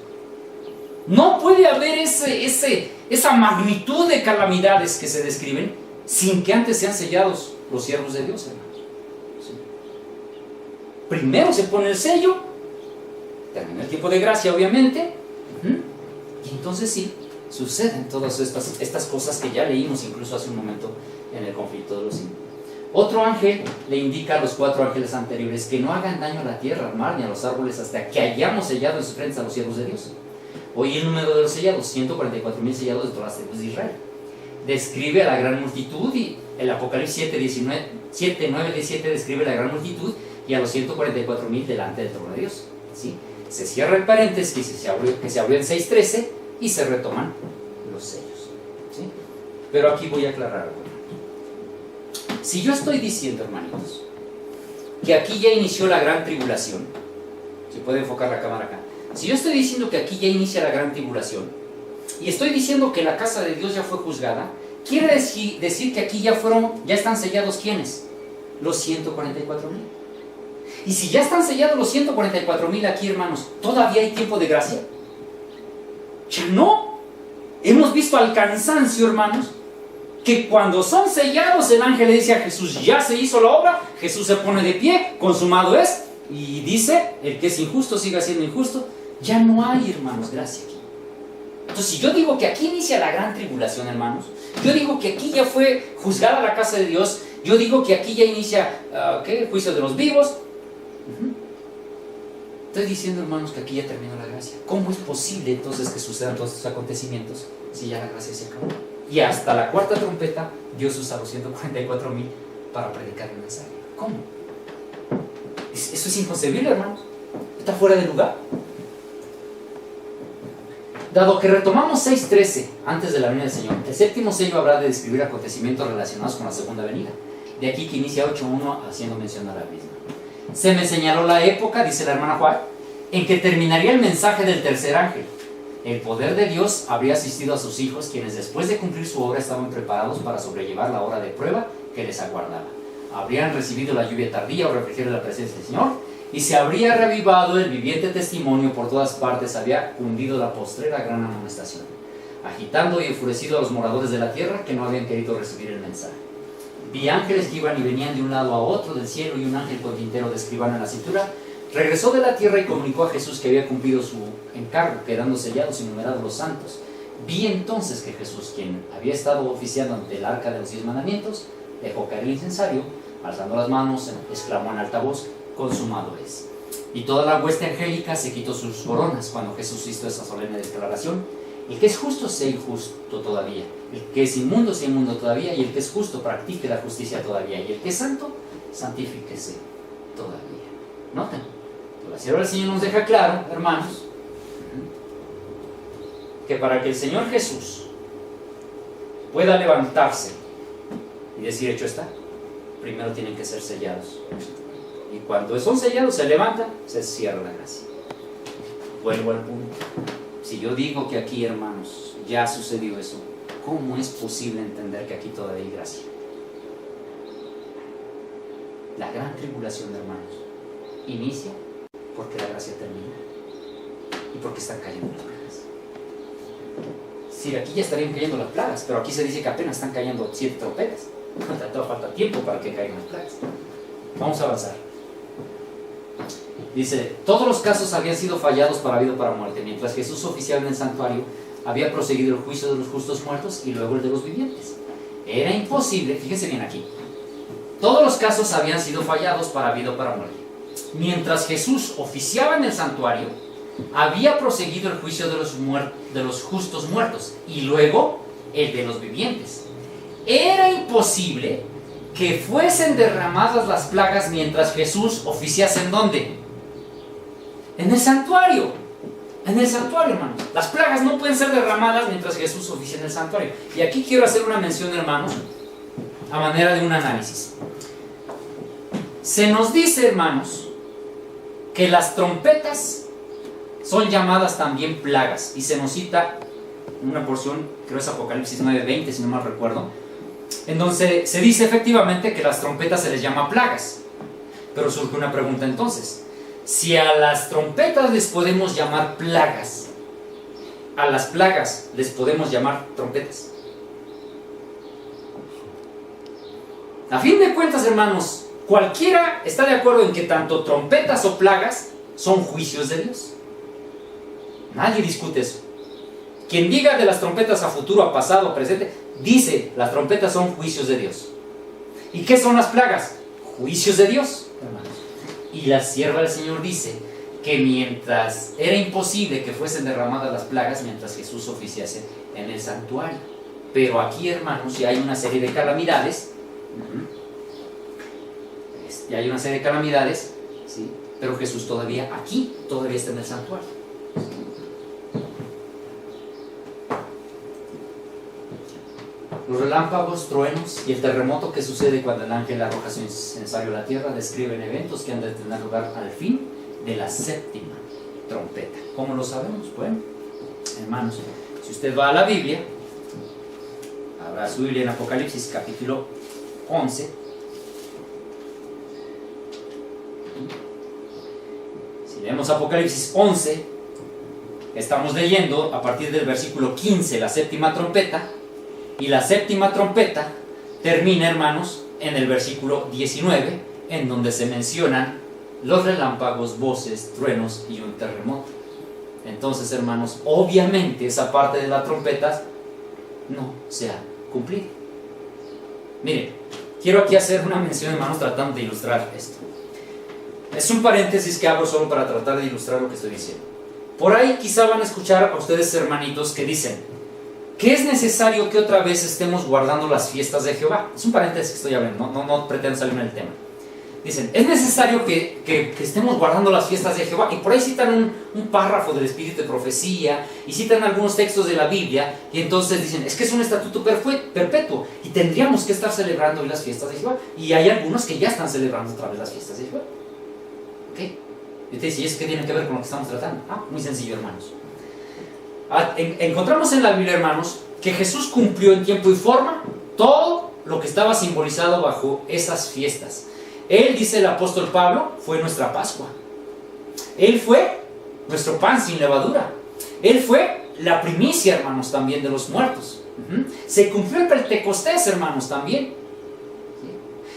No puede haber esa magnitud de calamidades que se describen sin que antes sean sellados los siervos de Dios, hermanos. ¿Sí? Primero se pone el sello, termina el tiempo de gracia, obviamente, y entonces sí, suceden todas estas cosas que ya leímos incluso hace un momento en el conflicto de los siglos. Otro ángel le indica a los 4 ángeles anteriores que no hagan daño a la tierra, al mar ni a los árboles hasta que hayamos sellado en sus frentes a los siervos de Dios. Hoy el número de los sellados, 144,000 sellados de todas las tribus de Israel. Describe a la gran multitud, y el Apocalipsis 7, 9, 17 describe a la gran multitud y a los 144,000 delante del trono de Dios. ¿Sí? Se cierra el paréntesis que se abrió en 6:13 y se retoman los sellos. ¿Sí? Pero aquí voy a aclarar algo. Si yo estoy diciendo, hermanitos, que aquí ya inició la gran tribulación, se puede enfocar la cámara acá. Si yo estoy diciendo que aquí ya inicia la gran tribulación, y estoy diciendo que la casa de Dios ya fue juzgada, quiere decir que aquí ya están sellados, ¿quiénes? Los 144,000. Y si ya están sellados los 144,000 aquí, hermanos, ¿todavía hay tiempo de gracia? Ya no. Hemos visto al cansancio, hermanos, que cuando son sellados, el ángel le dice a Jesús: ya se hizo la obra. Jesús se pone de pie, consumado es, y dice: el que es injusto siga siendo injusto. Ya no hay, hermanos, gracia aquí. Entonces, si yo digo que aquí inicia la gran tribulación, hermanos, yo digo que aquí ya fue juzgada la casa de Dios, yo digo que aquí ya inicia el juicio de los vivos, estoy diciendo, hermanos, que aquí ya terminó la gracia. ¿Cómo es posible entonces que sucedan todos estos acontecimientos si ya la gracia se acabó? Y hasta la 4ª trompeta Dios usa los 144,000 para predicar el mensaje. ¿Cómo? Eso es inconcebible, hermanos. Está fuera de lugar. Dado que retomamos 6:13 antes de la venida del Señor, el 7º sello habrá de describir acontecimientos relacionados con la segunda venida. De aquí que inicia 8:1 haciendo mención a la misma. Se me señaló la época, dice la hermana Juan, en que terminaría el mensaje del tercer ángel. El poder de Dios habría asistido a sus hijos, quienes después de cumplir su obra estaban preparados para sobrellevar la hora de prueba que les aguardaba. Habrían recibido la lluvia tardía o refrigerio de la presencia del Señor, y se habría revivado el viviente testimonio por todas partes, había cundido la postrera gran amonestación, agitando y enfurecido a los moradores de la tierra que no habían querido recibir el mensaje. Vi ángeles que iban y venían de un lado a otro del cielo, y un ángel con tintero de escribano en la cintura regresó de la tierra y comunicó a Jesús que había cumplido su encargo, quedando sellados y numerados los santos. Vi entonces que Jesús, quien había estado oficiando ante el arca de los 10 mandamientos, dejó caer el incensario, alzando las manos, exclamó en alta voz: consumado es. Y toda la hueste angélica se quitó sus coronas cuando Jesús hizo esa solemne declaración: el que es justo sea injusto todavía, el que es inmundo sea inmundo todavía, y el que es justo practique la justicia todavía, y el que es santo, santifíquese todavía. Noten, la palabra del Señor nos deja claro, hermanos, que para que el Señor Jesús pueda levantarse y decir hecho está, primero tienen que ser sellados. Y cuando son sellados, se levantan, se cierra la gracia. Vuelvo al punto. Si yo digo que aquí, hermanos, ya sucedió eso, ¿cómo es posible entender que aquí todavía hay gracia? La gran tribulación, hermanos, inicia porque la gracia termina y porque están cayendo las plagas. Sí, aquí ya estarían cayendo las plagas, pero aquí se dice que apenas están cayendo 7 trompetas. Todavía falta tiempo para que caigan las plagas. Vamos a avanzar. Dice, todos los casos habían sido fallados para vida o para muerte. Mientras Jesús oficiaba en el santuario, había proseguido el juicio de los justos muertos y luego el de los vivientes. Era imposible, fíjense bien aquí, todos los casos habían sido fallados para vida o para muerte. Mientras Jesús oficiaba en el santuario, había proseguido el juicio de los justos muertos y luego el de los vivientes. Era imposible que fuesen derramadas las plagas mientras Jesús oficiase ¿en dónde? En el santuario. En el santuario, hermanos. Las plagas no pueden ser derramadas mientras Jesús oficia en el santuario. Y aquí quiero hacer una mención, hermanos, a manera de un análisis. Se nos dice, hermanos, que las trompetas son llamadas también plagas. Y se nos cita una porción, creo es Apocalipsis 9:20, si no mal recuerdo, en donde se dice efectivamente que las trompetas se les llama plagas. Pero surge una pregunta entonces. Si a las trompetas les podemos llamar plagas, a las plagas les podemos llamar trompetas. A fin de cuentas, hermanos, cualquiera está de acuerdo en que tanto trompetas o plagas son juicios de Dios. Nadie discute eso. Quien diga de las trompetas a futuro, a pasado, a presente, dice las trompetas son juicios de Dios. ¿Y qué son las plagas? Juicios de Dios, hermanos. Y la sierva del Señor dice que mientras era imposible que fuesen derramadas las plagas mientras Jesús oficiase en el santuario. Pero aquí, hermanos, ya hay una serie de calamidades. Ya hay una serie de calamidades, ¿sí? Pero Jesús todavía está en el santuario. Los relámpagos, truenos y el terremoto que sucede cuando el ángel arroja su incensario a la tierra describen eventos que han de tener lugar al fin de la séptima trompeta. ¿Cómo lo sabemos? Bueno, hermanos, si usted va a la Biblia, habrá su Biblia en Apocalipsis capítulo 11. Si leemos Apocalipsis 11, estamos leyendo a partir del versículo 15 la séptima trompeta. Y la séptima trompeta termina, hermanos, en el versículo 19, en donde se mencionan los relámpagos, voces, truenos y un terremoto. Entonces, hermanos, obviamente esa parte de las trompetas no se ha cumplido. Miren, quiero aquí hacer una mención, hermanos, tratando de ilustrar esto. Es un paréntesis que abro solo para tratar de ilustrar lo que estoy diciendo. Por ahí quizá van a escuchar a ustedes, hermanitos, que dicen que es necesario que otra vez estemos guardando las fiestas de Jehová. Es un paréntesis que estoy hablando, no pretendo salirme del tema. Dicen, es necesario que estemos guardando las fiestas de Jehová. Y por ahí citan un párrafo del Espíritu de Profecía, y citan algunos textos de la Biblia, y entonces dicen, es que es un estatuto perpetuo, y tendríamos que estar celebrando hoy las fiestas de Jehová. Y hay algunos que ya están celebrando otra vez las fiestas de Jehová. ¿Ok? Y te dice, ¿y eso qué tiene que ver con lo que estamos tratando? Muy sencillo, hermanos. Encontramos en la Biblia, hermanos, que Jesús cumplió en tiempo y forma todo lo que estaba simbolizado bajo esas fiestas. Él, dice el apóstol Pablo, fue nuestra Pascua. Él fue nuestro pan sin levadura. Él fue la primicia, hermanos, también de los muertos. Se cumplió el Pentecostés, hermanos, también.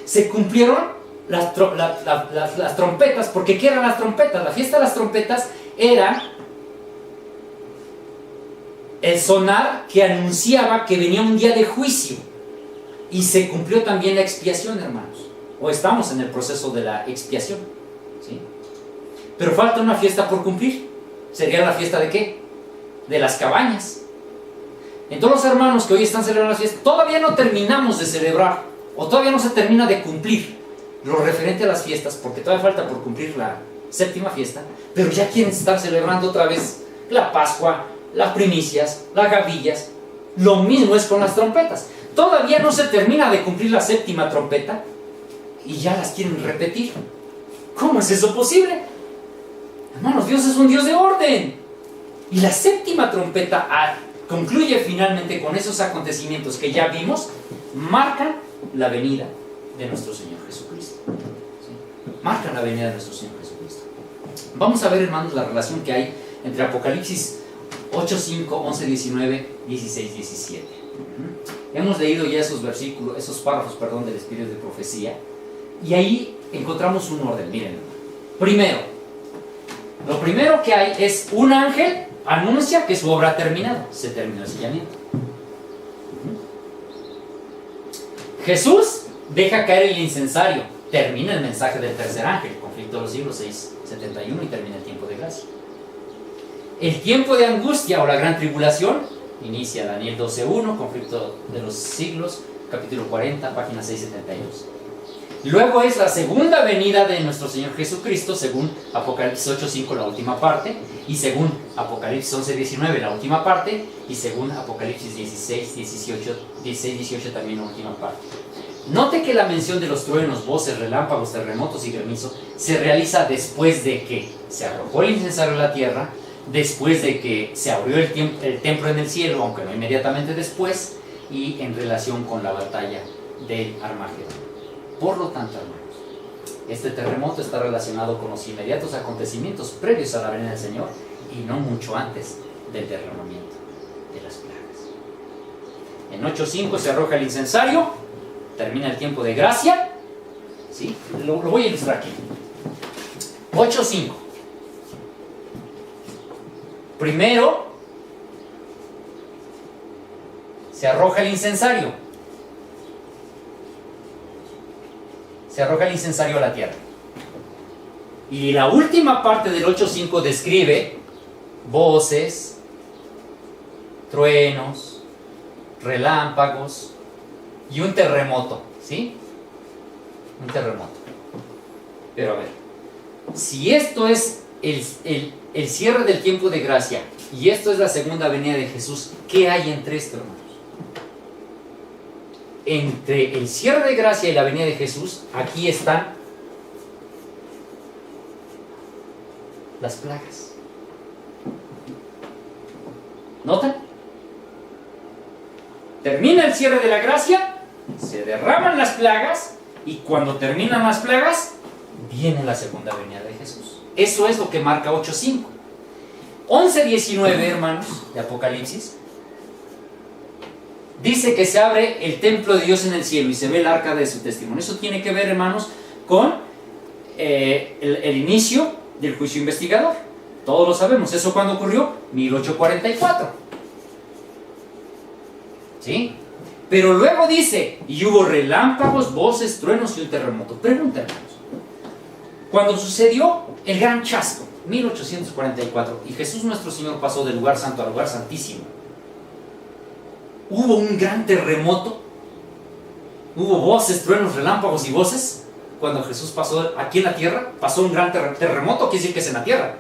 Se cumplieron las trompetas, porque ¿qué eran las trompetas? La fiesta de las trompetas era el sonar que anunciaba que venía un día de juicio. Y se cumplió también la expiación, hermanos. O estamos en el proceso de la expiación, ¿sí? Pero falta una fiesta por cumplir. ¿Sería la fiesta de qué? De las cabañas. Entonces, los hermanos que hoy están celebrando la fiesta, todavía no terminamos de celebrar, o todavía no se termina de cumplir lo referente a las fiestas, porque todavía falta por cumplir la séptima fiesta, pero ya quieren estar celebrando otra vez la Pascua, las primicias, las gavillas. Lo mismo es con las trompetas. Todavía no se termina de cumplir la séptima trompeta y ya las quieren repetir. ¿Cómo es eso posible? Hermanos, Dios es un Dios de orden. Y la séptima trompeta concluye finalmente con esos acontecimientos que ya vimos, marcan la venida de nuestro Señor Jesucristo. ¿Sí? Marcan la venida de nuestro Señor Jesucristo. Vamos a ver, hermanos, la relación que hay entre Apocalipsis 8, 5, 11, 19, 16, 17. Hemos leído ya esos versículos, esos párrafos, del Espíritu de Profecía, y ahí encontramos un orden. Miren, primero, Lo primero que hay es un ángel anuncia que su obra ha terminado. Se terminó el sellamiento. Jesús deja caer el incensario. Termina el mensaje del tercer ángel, conflicto de los siglos 6:71, y termina el tiempo de gracia. El tiempo de angustia o la gran tribulación inicia Daniel 12:1, conflicto de los siglos, capítulo 40, página 672. Luego es la segunda venida de nuestro Señor Jesucristo, según Apocalipsis 8:5, la última parte, y según Apocalipsis 11:19, la última parte, y según Apocalipsis 16:18 también la última parte. Note que la mención de los truenos, voces, relámpagos, terremotos y granizo se realiza después de que se arrojó el incensario a la tierra, después de que se abrió el templo en el cielo, aunque no inmediatamente después, y en relación con la batalla del Armagedón. Por lo tanto, hermanos, este terremoto está relacionado con los inmediatos acontecimientos previos a la venida del Señor y no mucho antes del derramamiento de las plagas. En 8:5 se arroja el incensario, termina el tiempo de gracia. ¿Sí? Lo voy a ilustrar aquí. 8:5. Primero se arroja el incensario. Se arroja el incensario a la tierra. Y la última parte del 8:5 describe voces, truenos, relámpagos y un terremoto. ¿Sí? Un terremoto. Pero a ver, si esto es el cierre del tiempo de gracia y esto es la segunda venida de Jesús, ¿qué hay entre esto, hermanos? Entre el cierre de gracia y la venida de Jesús, aquí están las plagas. ¿Notan? Termina el cierre de la gracia, se derraman las plagas, y cuando terminan las plagas, viene la segunda venida de Jesús. Eso es lo que marca 8:5. 11:19, hermanos, de Apocalipsis, dice que se abre el templo de Dios en el cielo y se ve el arca de su testimonio. Eso tiene que ver, hermanos, con el inicio del juicio investigador. Todos lo sabemos. ¿Eso cuándo ocurrió? 1844. ¿Sí? Pero luego dice, y hubo relámpagos, voces, truenos y un terremoto. Pregunta, hermanos, cuando sucedió el gran chasco, 1844, y Jesús nuestro Señor pasó del lugar santo al lugar santísimo, ¿hubo un gran terremoto? ¿Hubo voces, truenos, relámpagos y voces? Cuando Jesús pasó aquí en la tierra, ¿pasó un gran terremoto? Quiere decir que es en la tierra.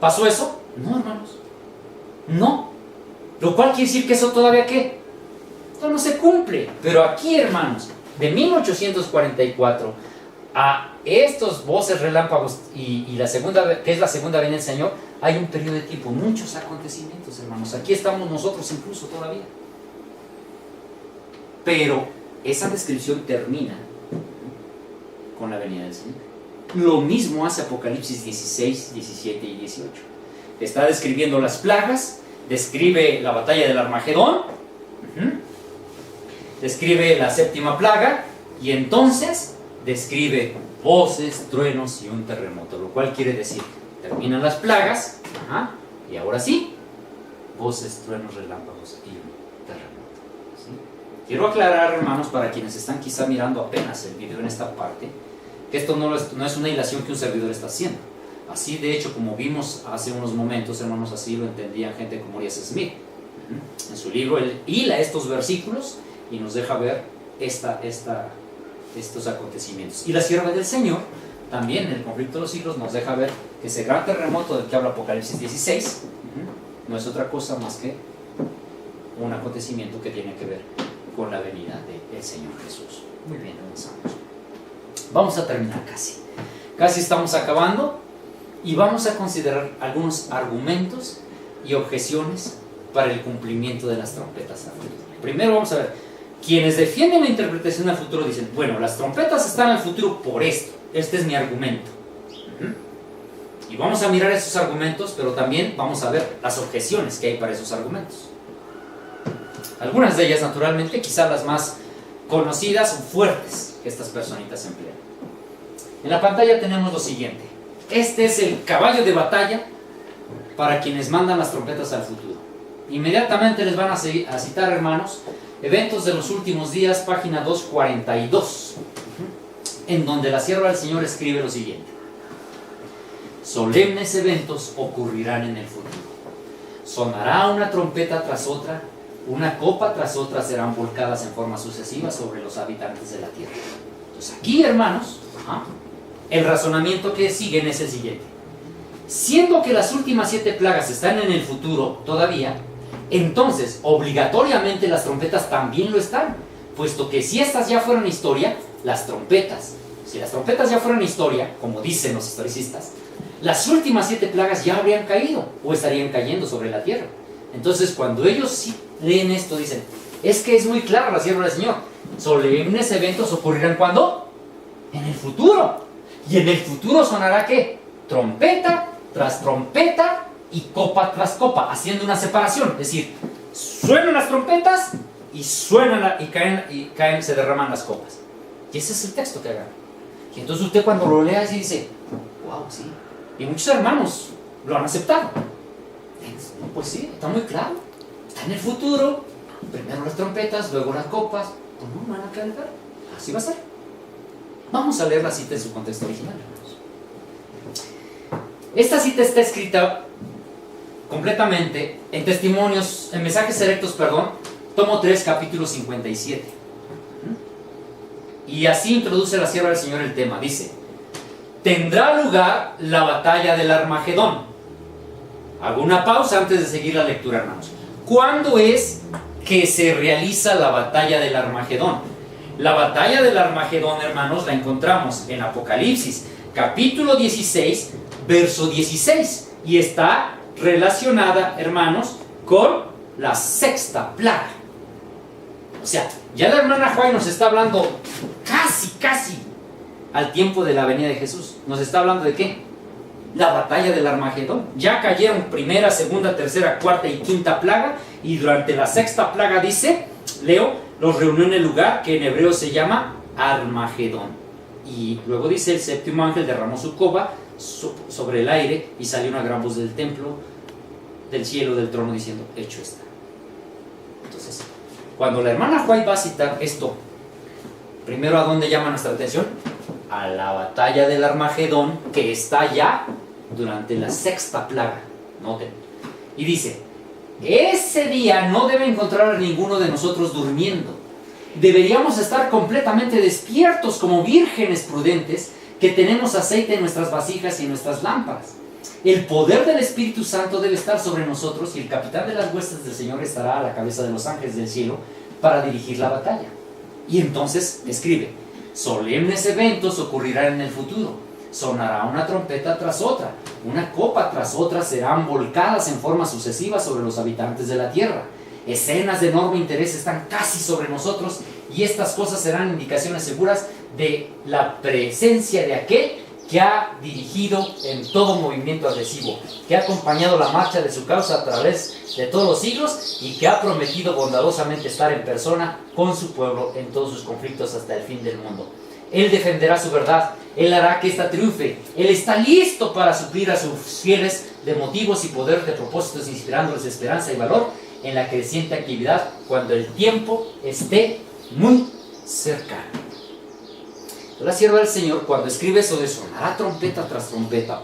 ¿Pasó eso? No, hermanos. No. Lo cual quiere decir que eso todavía, ¿qué? Esto no se cumple. Pero aquí, hermanos, de 1844 a estos voces, relámpagos y la segunda, que es la segunda venida del Señor, hay un periodo de tiempo, muchos acontecimientos, hermanos. Aquí estamos nosotros incluso todavía. Pero esa descripción termina con la venida del Señor. Lo mismo hace Apocalipsis 16, 17 y 18. Está describiendo las plagas, describe la batalla del Armagedón, describe la séptima plaga, y entonces describe voces, truenos y un terremoto, lo cual quiere decir, terminan las plagas, y ahora sí, voces, truenos, relámpagos y un terremoto. ¿Sí? Quiero aclarar, hermanos, para quienes están quizá mirando apenas el video en esta parte, que esto no es una ilación que un servidor está haciendo. Así, de hecho, como vimos hace unos momentos, hermanos, así lo entendían gente como Urias Smith. En su libro, él hila estos versículos y nos deja ver estos acontecimientos. Y la sierva del Señor, también en el conflicto de los siglos, nos deja ver que ese gran terremoto del que habla Apocalipsis 16 no es otra cosa más que un acontecimiento que tiene que ver con la venida del Señor Jesús. Muy bien, avanzamos. Vamos a terminar casi. Casi estamos acabando. Y vamos a considerar algunos argumentos y objeciones para el cumplimiento de las trompetas a futuro. Primero vamos a ver, quienes defienden la interpretación al futuro dicen, bueno, las trompetas están al futuro por esto, este es mi argumento. Y vamos a mirar esos argumentos, pero también vamos a ver las objeciones que hay para esos argumentos. Algunas de ellas, naturalmente, quizás las más conocidas o fuertes que estas personitas emplean. En la pantalla tenemos lo siguiente. este es el caballo de batalla para quienes mandan las trompetas al futuro. Inmediatamente les van a citar, hermanos, Eventos de los Últimos Días, página 242, en donde la sierva del Señor escribe lo siguiente: solemnes eventos ocurrirán en el futuro. Sonará una trompeta tras otra, una copa tras otra serán volcadas en forma sucesiva sobre los habitantes de la tierra. Entonces aquí, hermanos, el razonamiento que siguen es el siguiente: siendo que las últimas 7 plagas están en el futuro todavía, entonces obligatoriamente las trompetas también lo están, puesto que si estas ya fueran historia, si las trompetas ya fueran historia, como dicen los historicistas, las últimas 7 plagas ya habrían caído o estarían cayendo sobre la tierra. Entonces cuando ellos sí leen esto, dicen: es que es muy claro la sierva del Señor, solemnes eventos ocurrirán ¿cuándo? En el futuro. Y en el futuro sonará ¿qué? Trompeta tras trompeta y copa tras copa, haciendo una separación. Es decir, suenan las trompetas y suenan y caen, se derraman las copas. Y ese es el texto que hagan. Y entonces usted cuando lo lea así dice: wow, sí. Y muchos hermanos lo han aceptado. Pues sí, está muy claro. Está en el futuro. Primero las trompetas, luego las copas. Pues no van a cantar. Así va a ser. Vamos a leer la cita en su contexto original, hermanos. Esta cita está escrita completamente en Testimonios, en Mensajes Selectos, tomo 3, capítulo 57. Y así introduce la sierva del Señor el tema. Dice: tendrá lugar la batalla del Armagedón. Hago una pausa antes de seguir la lectura, hermanos. ¿Cuándo es que se realiza la batalla del Armagedón? La batalla del Armagedón, hermanos, la encontramos en Apocalipsis, capítulo 16, verso 16. Y está relacionada, hermanos, con la 6ª plaga. O sea, ya la hermana Juay nos está hablando casi al tiempo de la venida de Jesús. Nos está hablando de ¿qué? La batalla del Armagedón. Ya cayeron primera, segunda, tercera, cuarta y quinta plaga, y durante la 6ª plaga dice, leo, los reunió en el lugar que en hebreo se llama Armagedón. Y luego dice: el 7º ángel derramó su copa sobre el aire y salió una gran voz del templo, del cielo, del trono, diciendo: hecho está. Entonces, cuando la hermana Juay va a citar esto, primero, ¿a dónde llama nuestra atención? A la batalla del Armagedón, que está ya durante la 6ª plaga. Noten. Y dice: ese día no debe encontrar a ninguno de nosotros durmiendo. Deberíamos estar completamente despiertos como vírgenes prudentes que tenemos aceite en nuestras vasijas y en nuestras lámparas. El poder del Espíritu Santo debe estar sobre nosotros, y el capitán de las huestes del Señor estará a la cabeza de los ángeles del cielo para dirigir la batalla. Y entonces escribe: solemnes eventos ocurrirán en el futuro. Sonará una trompeta tras otra, una copa tras otra serán volcadas en forma sucesiva sobre los habitantes de la tierra. Escenas de enorme interés están casi sobre nosotros, y estas cosas serán indicaciones seguras de la presencia de aquel que ha dirigido en todo movimiento agresivo, que ha acompañado la marcha de su causa a través de todos los siglos, y que ha prometido bondadosamente estar en persona con su pueblo en todos sus conflictos hasta el fin del mundo. Él defenderá su verdad, Él hará que ésta triunfe. Él está listo para suplir a sus fieles de motivos y poder de propósitos, inspirándoles esperanza y valor en la creciente actividad cuando el tiempo esté muy cercano. La sierva del Señor, cuando escribe eso de sonará trompeta tras trompeta,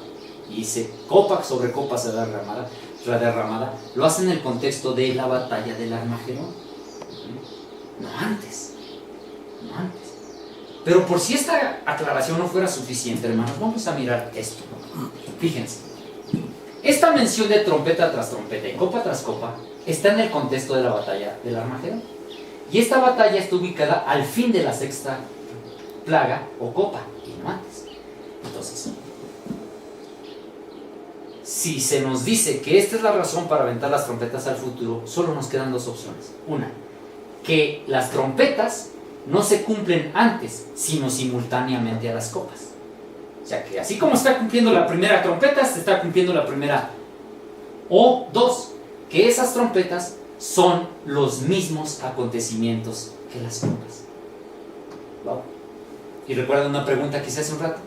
y dice copa sobre copa será derramada, lo hace en el contexto de la batalla del Armagedón. No antes. Pero por si esta aclaración no fuera suficiente, hermanos, vamos a mirar esto. Fíjense, esta mención de trompeta tras trompeta y copa tras copa está en el contexto de la batalla del Armagedón. Y esta batalla está ubicada al fin de la 6ª plaga o copa, y no antes. Entonces, si se nos dice que esta es la razón para aventar las trompetas al futuro, solo nos quedan 2 opciones. Una, que las trompetas no se cumplen antes, sino simultáneamente a las copas. O sea que así como está cumpliendo la primera trompeta, se está cumpliendo la primera. O 2, que esas trompetas son los mismos acontecimientos que las copas. ¿Wow? Y recuerden una pregunta que hice hace un rato.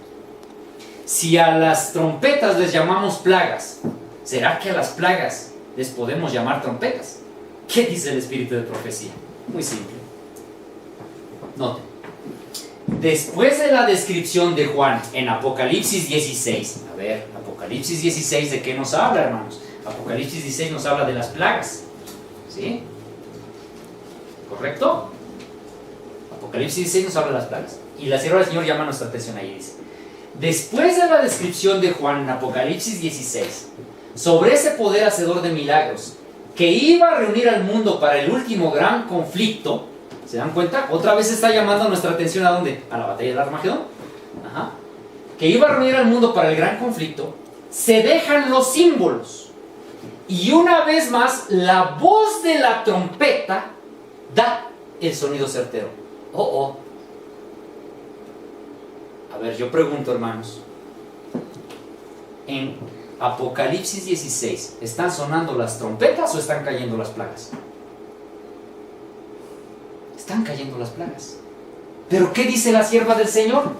si a las trompetas les llamamos plagas, ¿será que a las plagas les podemos llamar trompetas? ¿Qué dice el espíritu de profecía? Muy simple. Noten. Después de la descripción de Juan en Apocalipsis 16, a ver, Apocalipsis 16, ¿de qué nos habla, hermanos? Apocalipsis 16 nos habla de las plagas, ¿sí? ¿Correcto? Apocalipsis 16 nos habla de las plagas. Y la sierva del Señor llama nuestra atención ahí, dice: después de la descripción de Juan en Apocalipsis 16, sobre ese poder hacedor de milagros, que iba a reunir al mundo para el último gran conflicto, ¿se dan cuenta? Otra vez está llamando nuestra atención ¿a dónde? A la batalla del Armagedón. Ajá. Que iba a reunir al mundo para el gran conflicto, se dejan los símbolos. Y una vez más, la voz de la trompeta da el sonido certero. A ver, yo pregunto, hermanos, en Apocalipsis 16, ¿están sonando las trompetas o están cayendo las plagas? Están cayendo las plagas. ¿Pero qué dice la sierva del Señor?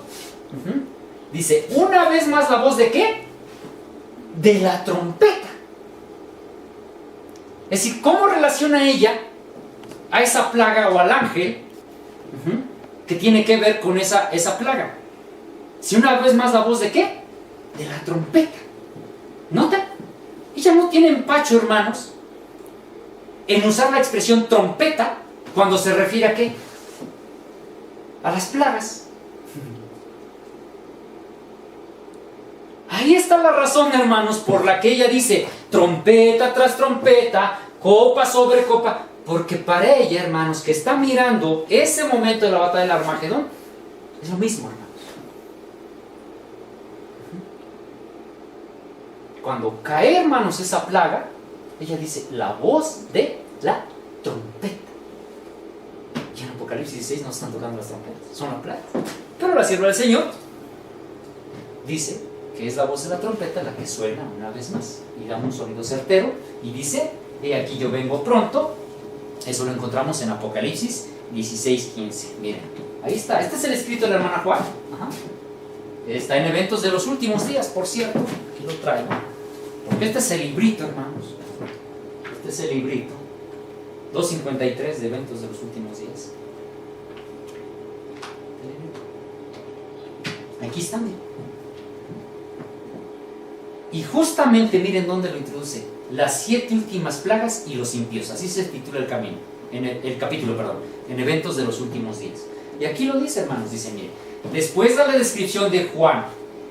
Dice, una vez más la voz ¿de qué? De la trompeta. Es decir, ¿cómo relaciona ella a esa plaga o al ángel que tiene que ver con esa plaga? Si una vez más la voz ¿de qué? De la trompeta. ¿Notan? Ella no tiene empacho, hermanos, en usar la expresión trompeta cuando se refiere ¿a qué? A las plagas. Ahí está la razón, hermanos, por la que ella dice trompeta tras trompeta, copa sobre copa, porque para ella, hermanos, que está mirando ese momento de la batalla del Armagedón, es lo mismo, hermanos. Cuando cae, hermanos, esa plaga, ella dice la voz de la trompeta. Y en Apocalipsis 16 no están tocando las trompetas, son las plagas. Pero la sierva del Señor dice que es la voz de la trompeta la que suena una vez más y da un sonido certero y dice, he aquí yo vengo pronto. Eso lo encontramos en Apocalipsis 16:15. Miren, ahí está, este es el escrito de la hermana Juan. Está en Eventos de los Últimos Días, por cierto, aquí lo traigo, porque este es el librito, hermanos, este es el librito 253 de Eventos de los Últimos Días. Aquí están. Y justamente miren dónde lo introduce: las 7 últimas plagas y los impíos. Así se titula el camino, el capítulo, en Eventos de los Últimos Días. Y aquí lo dice, hermanos, dice, miren, después de la descripción de Juan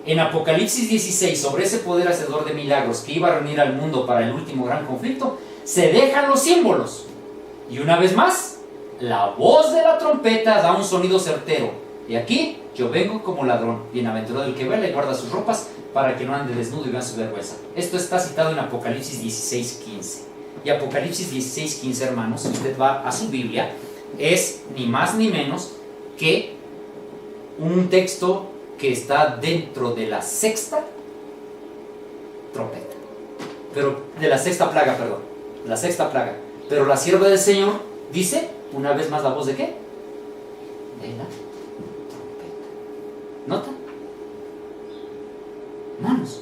en Apocalipsis 16 sobre ese poder hacedor de milagros que iba a reunir al mundo para el último gran conflicto, se dejan los símbolos. Y una vez más, la voz de la trompeta da un sonido certero. Y aquí, yo vengo como ladrón. Bienaventurado el que vela y guarda sus ropas, para que no ande desnudo y vean su vergüenza. Esto está citado en Apocalipsis 16:15. Y Apocalipsis 16:15, hermanos, si usted va a su Biblia, es ni más ni menos que un texto que está dentro de la 6ª trompeta. Pero, de la 6ª plaga, perdón. La 6ª plaga. Pero la sierva del Señor dice, una vez más, la voz ¿de qué? De la trompeta. ¿Nota? Hermanos,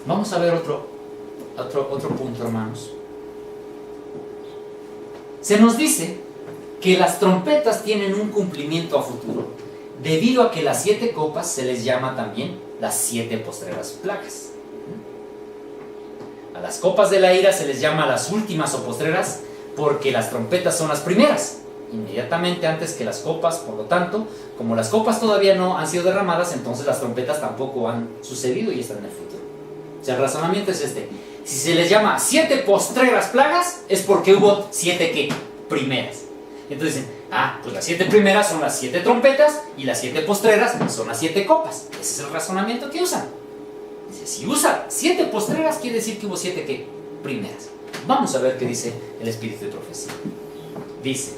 vamos a ver otro punto, hermanos. Se nos dice que las trompetas tienen un cumplimiento a futuro, debido a que las 7 copas se les llama también las 7 postreras plagas. A las copas de la ira se les llama las últimas o postreras, porque las trompetas son las primeras, inmediatamente antes que las copas. Por lo tanto, como las copas todavía no han sido derramadas, entonces las trompetas tampoco han sucedido y están en el futuro. O sea, el razonamiento es este: si se les llama 7 postreras plagas, es porque hubo 7 ¿qué? Primeras. Entonces dicen, pues las 7 primeras son las 7 trompetas y las 7 postreras son las 7 copas. Ese es el razonamiento que usan. Dice, si usa 7 postreras, quiere decir que hubo 7 ¿qué? Primeras. Vamos a ver qué dice el espíritu de profecía. Dice,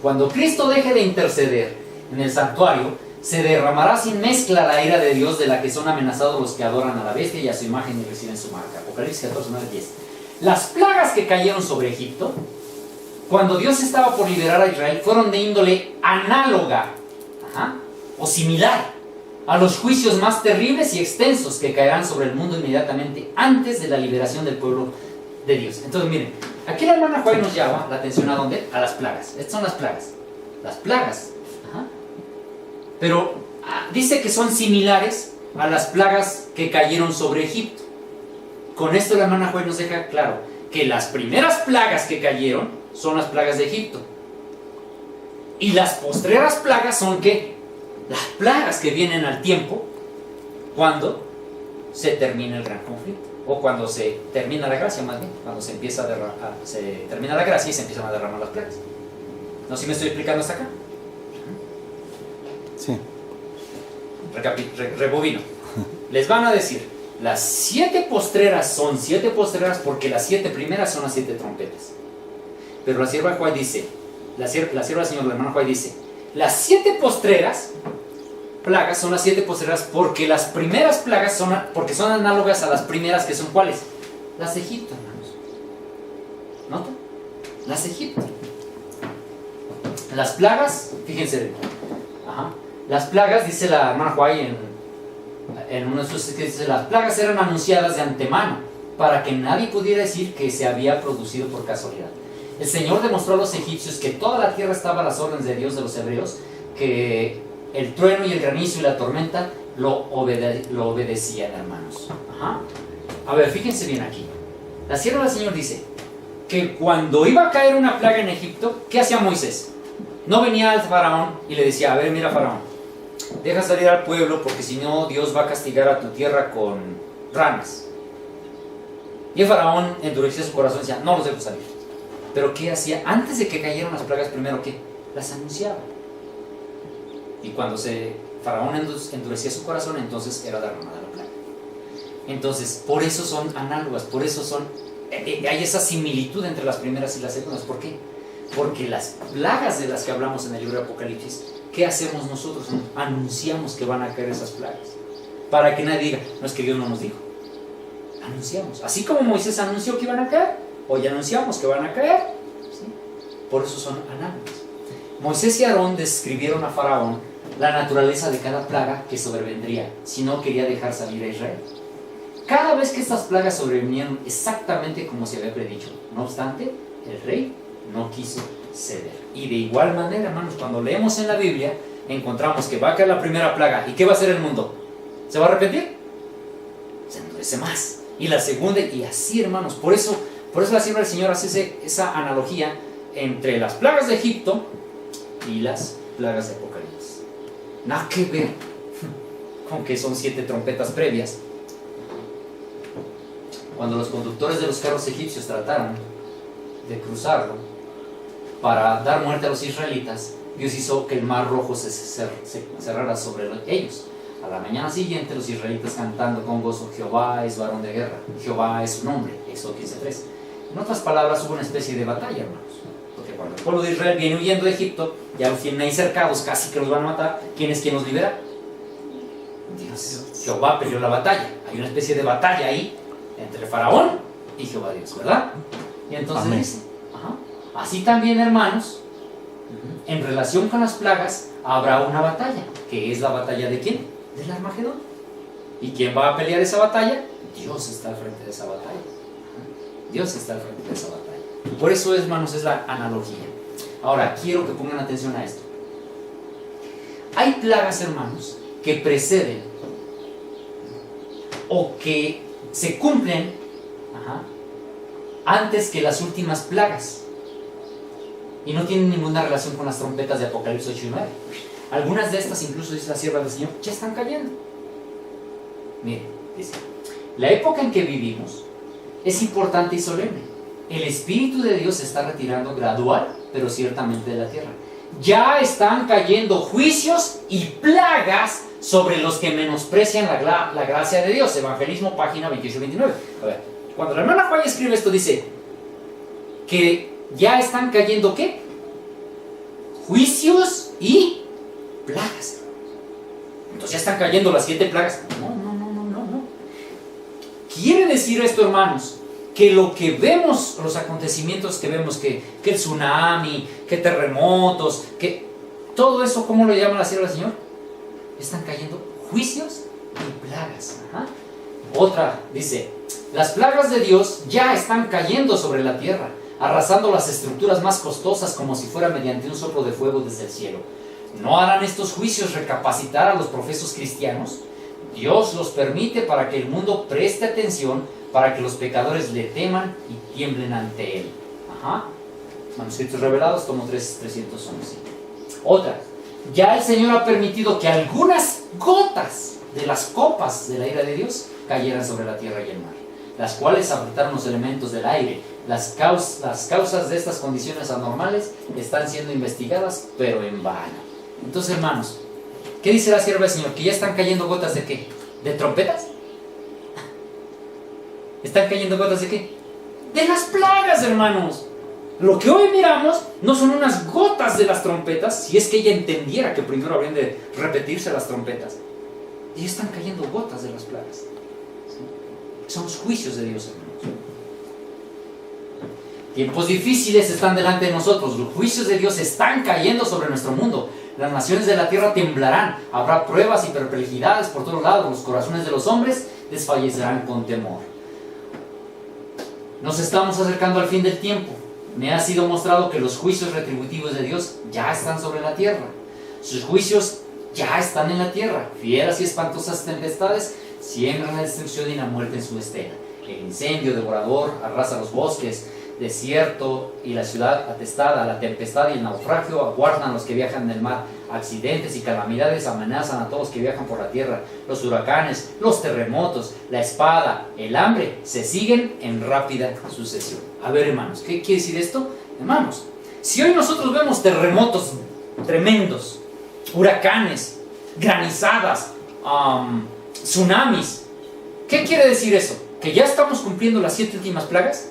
cuando Cristo deje de interceder en el santuario, se derramará sin mezcla la ira de Dios, de la que son amenazados los que adoran a la bestia y a su imagen y reciben su marca. Apocalipsis 14, 9, 10. Las plagas que cayeron sobre Egipto, cuando Dios estaba por liberar a Israel, fueron de índole análoga o similar a los juicios más terribles y extensos que caerán sobre el mundo inmediatamente antes de la liberación del pueblo de Dios. Entonces miren, aquí la hermana White nos llama la atención ¿a dónde? A las plagas. Estas son las plagas. Las plagas. Ajá. Pero dice que son similares a las plagas que cayeron sobre Egipto. Con esto la hermana White nos deja claro que las primeras plagas que cayeron son las plagas de Egipto. Y las postreras plagas son ¿qué? Las plagas que vienen al tiempo cuando se termina el gran conflicto. O cuando se termina la gracia, más bien. Cuando se empieza se termina la gracia y se empiezan a derramar las plagas. ¿No sé si me estoy explicando hasta acá? Sí. Rebobino. Les van a decir, las 7 postreras son 7 postreras porque las 7 primeras son las 7 trompetas. Pero la sierva White dice, la sierva del Señor, la hermana White dice, las 7 postreras plagas son las 7 postreras porque las primeras plagas son análogas a las primeras, que son ¿cuáles? Las de Egipto, hermanos. ¿Notan? Las de Egipto. Las plagas, fíjense, las plagas, dice la hermana White en uno de sus escritos, dice, las plagas eran anunciadas de antemano para que nadie pudiera decir que se había producido por casualidad. El Señor demostró a los egipcios que toda la tierra estaba a las órdenes de Dios de los hebreos, que el trueno y el granizo y la tormenta lo obedecían, hermanos. A ver, fíjense bien aquí. La sierva del Señor dice que cuando iba a caer una plaga en Egipto, ¿qué hacía Moisés? No venía al faraón y le decía, a ver, mira faraón, deja salir al pueblo porque si no Dios va a castigar a tu tierra con ranas. Y el faraón endurecía su corazón y decía, no los dejo salir. Pero ¿qué hacía? Antes de que cayeran las plagas, primero ¿qué? Las anunciaba. Y cuando faraón endurecía su corazón, entonces era derramada la plaga. Entonces, por eso son análogas, por eso hay esa similitud entre las primeras y las segundas. ¿Por qué? Porque las plagas de las que hablamos en el libro de Apocalipsis, ¿qué hacemos nosotros? Anunciamos que van a caer esas plagas. Para que nadie diga, no, es que Dios no nos dijo. Anunciamos. Así como Moisés anunció que iban a caer, hoy anunciamos que van a caer. ¿Sí? Por eso son análogas. Moisés y Aarón describieron a Faraón la naturaleza de cada plaga que sobrevendría si no quería dejar salir a Israel. Cada vez que estas plagas sobrevinieron exactamente como se había predicho. No obstante, el rey no quiso ceder. Y de igual manera, hermanos, cuando leemos en la Biblia, encontramos que va a caer la primera plaga. ¿Y qué va a hacer el mundo? ¿Se va a arrepentir? Se endurece más. Y la segunda, y así, hermanos. Por eso la sierva del Señor hace esa analogía entre las plagas de Egipto y las plagas de Apocalipsis. Nada que ver con que son 7 trompetas previas. Cuando los conductores de los carros egipcios trataron de cruzarlo para dar muerte a los israelitas, Dios hizo que el mar rojo se cerrara sobre ellos. A la mañana siguiente, los israelitas cantando con gozo, Jehová es varón de guerra, Jehová es su nombre, Éxodo 15:3. En otras palabras, hubo una especie de batalla, hermanos. Porque cuando el pueblo de Israel viene huyendo de Egipto, ya los tienen ahí cercados, casi que los van a matar. ¿Quién es quien los libera? Dios. Jehová peleó la batalla. Hay una especie de batalla ahí entre Faraón y Jehová Dios, ¿verdad? Y entonces dice, así también, hermanos, en relación con las plagas, habrá una batalla. ¿Que es la batalla de quién? Del Armagedón. ¿Y quién va a pelear esa batalla? Dios está al frente de esa batalla. Dios está al frente de esa batalla. Por eso, hermanos, es la analogía. Ahora, quiero que pongan atención a esto. Hay plagas, hermanos, que preceden o que se cumplen antes que las últimas plagas. Y no tienen ninguna relación con las trompetas de Apocalipsis 8 y 9. Algunas de estas, incluso dice la sierva del Señor, ya están cayendo. Miren, dice, la época en que vivimos es importante y solemne. El Espíritu de Dios se está retirando gradual, pero ciertamente de la tierra. Ya están cayendo juicios y plagas sobre los que menosprecian la gracia de Dios. Evangelismo, página 28-29. A ver, cuando la hermana Juárez escribe esto, dice que ya están cayendo ¿qué? Juicios y plagas. Entonces ya están cayendo las 7 plagas. No. Quiere decir esto, hermanos, que lo que vemos, los acontecimientos que vemos, que el tsunami, que terremotos, que todo eso, ¿cómo lo llama la sierva del Señor? Están cayendo juicios y plagas. Ajá. Otra dice, las plagas de Dios ya están cayendo sobre la tierra, arrasando las estructuras más costosas como si fuera mediante un soplo de fuego desde el cielo. ¿No harán estos juicios recapacitar a los profesos cristianos? Dios los permite para que el mundo preste atención, para que los pecadores le teman y tiemblen ante Él. Ajá. Manuscritos Revelados, tomo 3, 311. Otra, ya el Señor ha permitido que algunas gotas de las copas de la ira de Dios cayeran sobre la tierra y el mar, las cuales afectaron los elementos del aire. Las causas de estas condiciones anormales están siendo investigadas, pero en vano. Entonces, hermanos, ¿qué dice la sierva del Señor? ¿Que ya están cayendo gotas de qué? ¿De trompetas? ¿Están cayendo gotas de qué? De las plagas, hermanos. Lo que hoy miramos no son unas gotas de las trompetas, si es que ella entendiera que primero habrían de repetirse las trompetas. Ya están cayendo gotas de las plagas. ¿Sí? Son los juicios de Dios, hermanos. Tiempos difíciles están delante de nosotros. Los juicios de Dios están cayendo sobre nuestro mundo. Las naciones de la tierra temblarán. Habrá pruebas y perplejidades por todos lados. Los corazones de los hombres desfallecerán con temor. Nos estamos acercando al fin del tiempo. Me ha sido mostrado que los juicios retributivos de Dios ya están sobre la tierra. Sus juicios ya están en la tierra. Fieras y espantosas tempestades siembran la destrucción y la muerte en su estela. El incendio devorador arrasa los bosques, desierto y la ciudad atestada. La tempestad y el naufragio aguardan a los que viajan en el mar. Accidentes y calamidades amenazan a todos los que viajan por la tierra. Los huracanes, los terremotos, la espada, el hambre se siguen en rápida sucesión. A ver, hermanos, ¿qué quiere decir esto? Hermanos, si hoy nosotros vemos terremotos tremendos, huracanes, granizadas, tsunamis, ¿qué quiere decir eso? ¿Que ya estamos cumpliendo las 7 últimas plagas?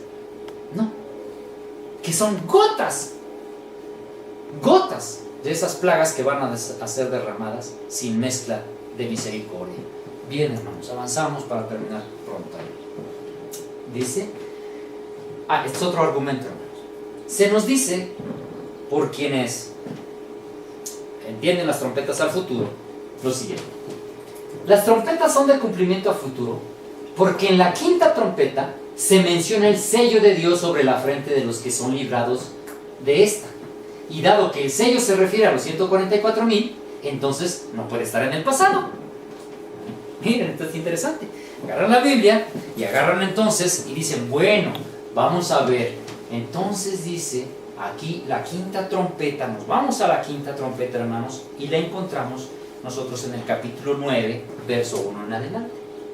No, que son gotas de esas plagas que van a ser derramadas sin mezcla de misericordia. Bien, hermanos, avanzamos para terminar pronto. Dice, este es otro argumento, hermanos. Se nos dice, por quienes entienden las trompetas al futuro, lo siguiente: las trompetas son de cumplimiento a futuro, porque en la quinta trompeta se menciona el sello de Dios sobre la frente de los que son librados de esta. Y dado que el sello se refiere a los 144,000, entonces no puede estar en el pasado. Miren, esto es interesante. Agarran la Biblia y agarran entonces y dicen, bueno, vamos a ver. Entonces dice aquí la quinta trompeta. Nos vamos a la quinta trompeta, hermanos, y la encontramos nosotros en el capítulo 9, verso 1 en adelante.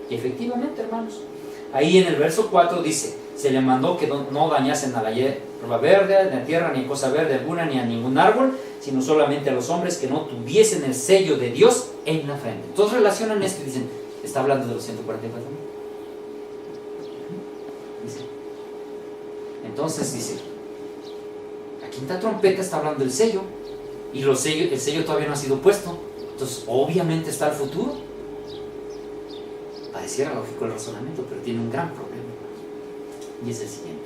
Y efectivamente, hermanos, ahí en el verso 4 dice, se le mandó que no dañasen a la hierba verde, ni a tierra, ni a cosa verde alguna, ni a ningún árbol, sino solamente a los hombres que no tuviesen el sello de Dios en la frente. Entonces relacionan esto y dicen, está hablando de los 144,000. Entonces dice, la quinta trompeta está hablando del sello, y el sello todavía no ha sido puesto. Entonces obviamente está el futuro. Pareciera lógico el razonamiento, pero tiene un gran problema. Y es el siguiente: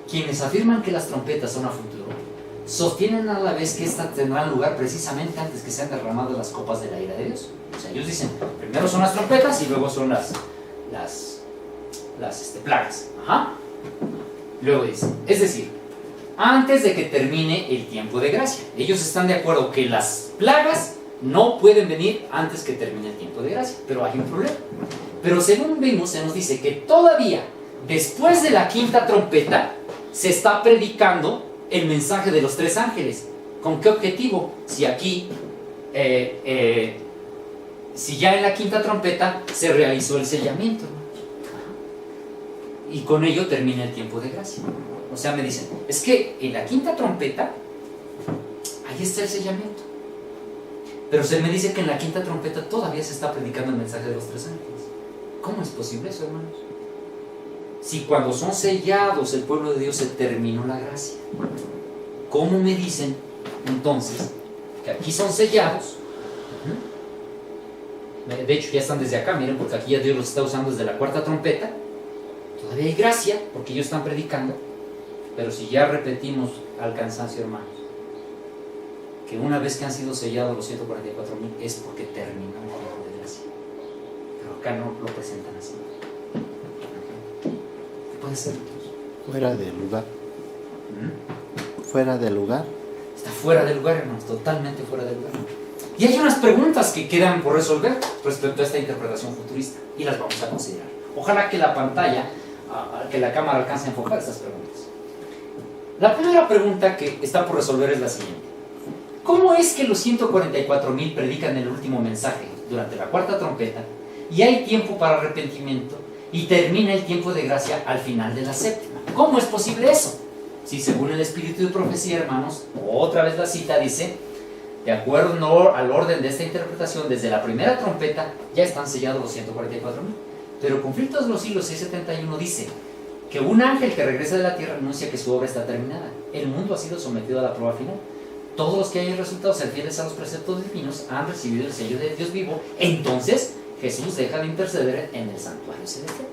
quienes afirman que las trompetas son a futuro, sostienen a la vez que éstas tendrán lugar precisamente antes que sean derramadas las copas de la ira de Dios. O sea, ellos dicen, primero son las trompetas y luego son las plagas. Ajá. Luego dice, es decir, antes de que termine el tiempo de gracia. Ellos están de acuerdo que las plagas no pueden venir antes que termine el tiempo de gracia, pero hay un problema. Pero según vimos, se nos dice que todavía después de la quinta trompeta se está predicando el mensaje de los 3 ángeles. ¿Con qué objetivo? Si aquí si ya en la quinta trompeta se realizó el sellamiento, y con ello termina el tiempo de gracia. O sea, me dicen, es que en la quinta trompeta ahí está el sellamiento, pero se me dice que en la quinta trompeta todavía se está predicando el mensaje de los 3 ángeles. ¿Cómo es posible eso, hermanos? Si cuando son sellados el pueblo de Dios se terminó la gracia, ¿cómo me dicen entonces que aquí son sellados? De hecho ya están desde acá, miren, porque aquí ya Dios los está usando desde la cuarta trompeta. Todavía hay gracia porque ellos están predicando. Pero si ya repetimos al cansancio, hermanos, que una vez que han sido sellados los 144,000 es porque terminó el tiempo de pero acá no lo presentan así. ¿Qué puede ser? Fuera de lugar. ¿Mm? Fuera de lugar. Está fuera de lugar, hermanos, totalmente fuera de lugar. Y hay unas preguntas que quedan por resolver respecto a esta interpretación futurista y las vamos a considerar. Ojalá que la pantalla, que la cámara alcance a enfocar estas preguntas. La primera pregunta que está por resolver es la siguiente. ¿Cómo es que los 144,000 predican el último mensaje durante la cuarta trompeta y hay tiempo para arrepentimiento y termina el tiempo de gracia al final de la séptima? ¿Cómo es posible eso? Si según el espíritu de profecía, hermanos, otra vez la cita dice, de acuerdo al orden de esta interpretación, desde la primera trompeta ya están sellados los 144,000. Pero Conflictos de los Siglos 671 dice que un ángel que regresa de la tierra anuncia que su obra está terminada. El mundo ha sido sometido a la prueba final. Todos los que hayan resultado ser fieles a los preceptos divinos han recibido el sello de Dios vivo. Entonces Jesús deja de interceder en el santuario celestial.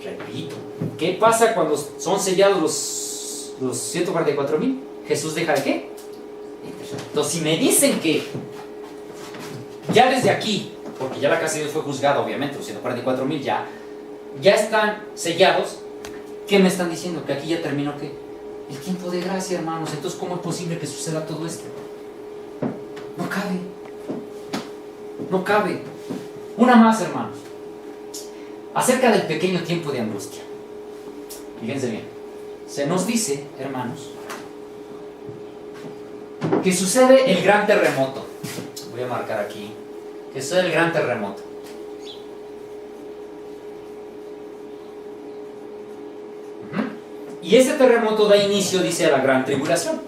Repito, ¿qué pasa cuando son sellados los 144,000? ¿Jesús deja de qué? Entonces, si me dicen que ya desde aquí, porque ya la casa de Dios fue juzgada, obviamente, los 144,000 ya están sellados, ¿qué me están diciendo? Que aquí ya terminó ¿qué? El tiempo de gracia, hermanos. Entonces, ¿cómo es posible que suceda todo esto? No cabe. No cabe. Una más, hermanos. Acerca del pequeño tiempo de angustia. Fíjense bien. Se nos dice, hermanos, que sucede el gran terremoto. Voy a marcar aquí. Que sucede el gran terremoto. Y ese terremoto da inicio, dice, a la gran tribulación.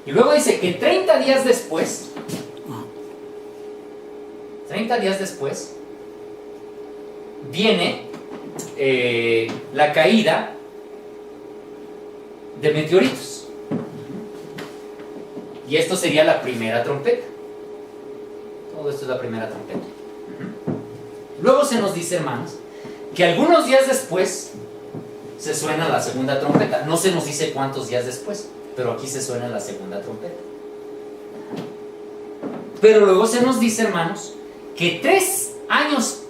Y luego dice que 30 días después, viene la caída de meteoritos. Y esto sería la primera trompeta. Todo esto es la primera trompeta. Luego se nos dice, hermanos, que algunos días después se suena la segunda trompeta. No se nos dice cuántos días después, pero aquí se suena la segunda trompeta. Pero luego se nos dice, hermanos, que 3 años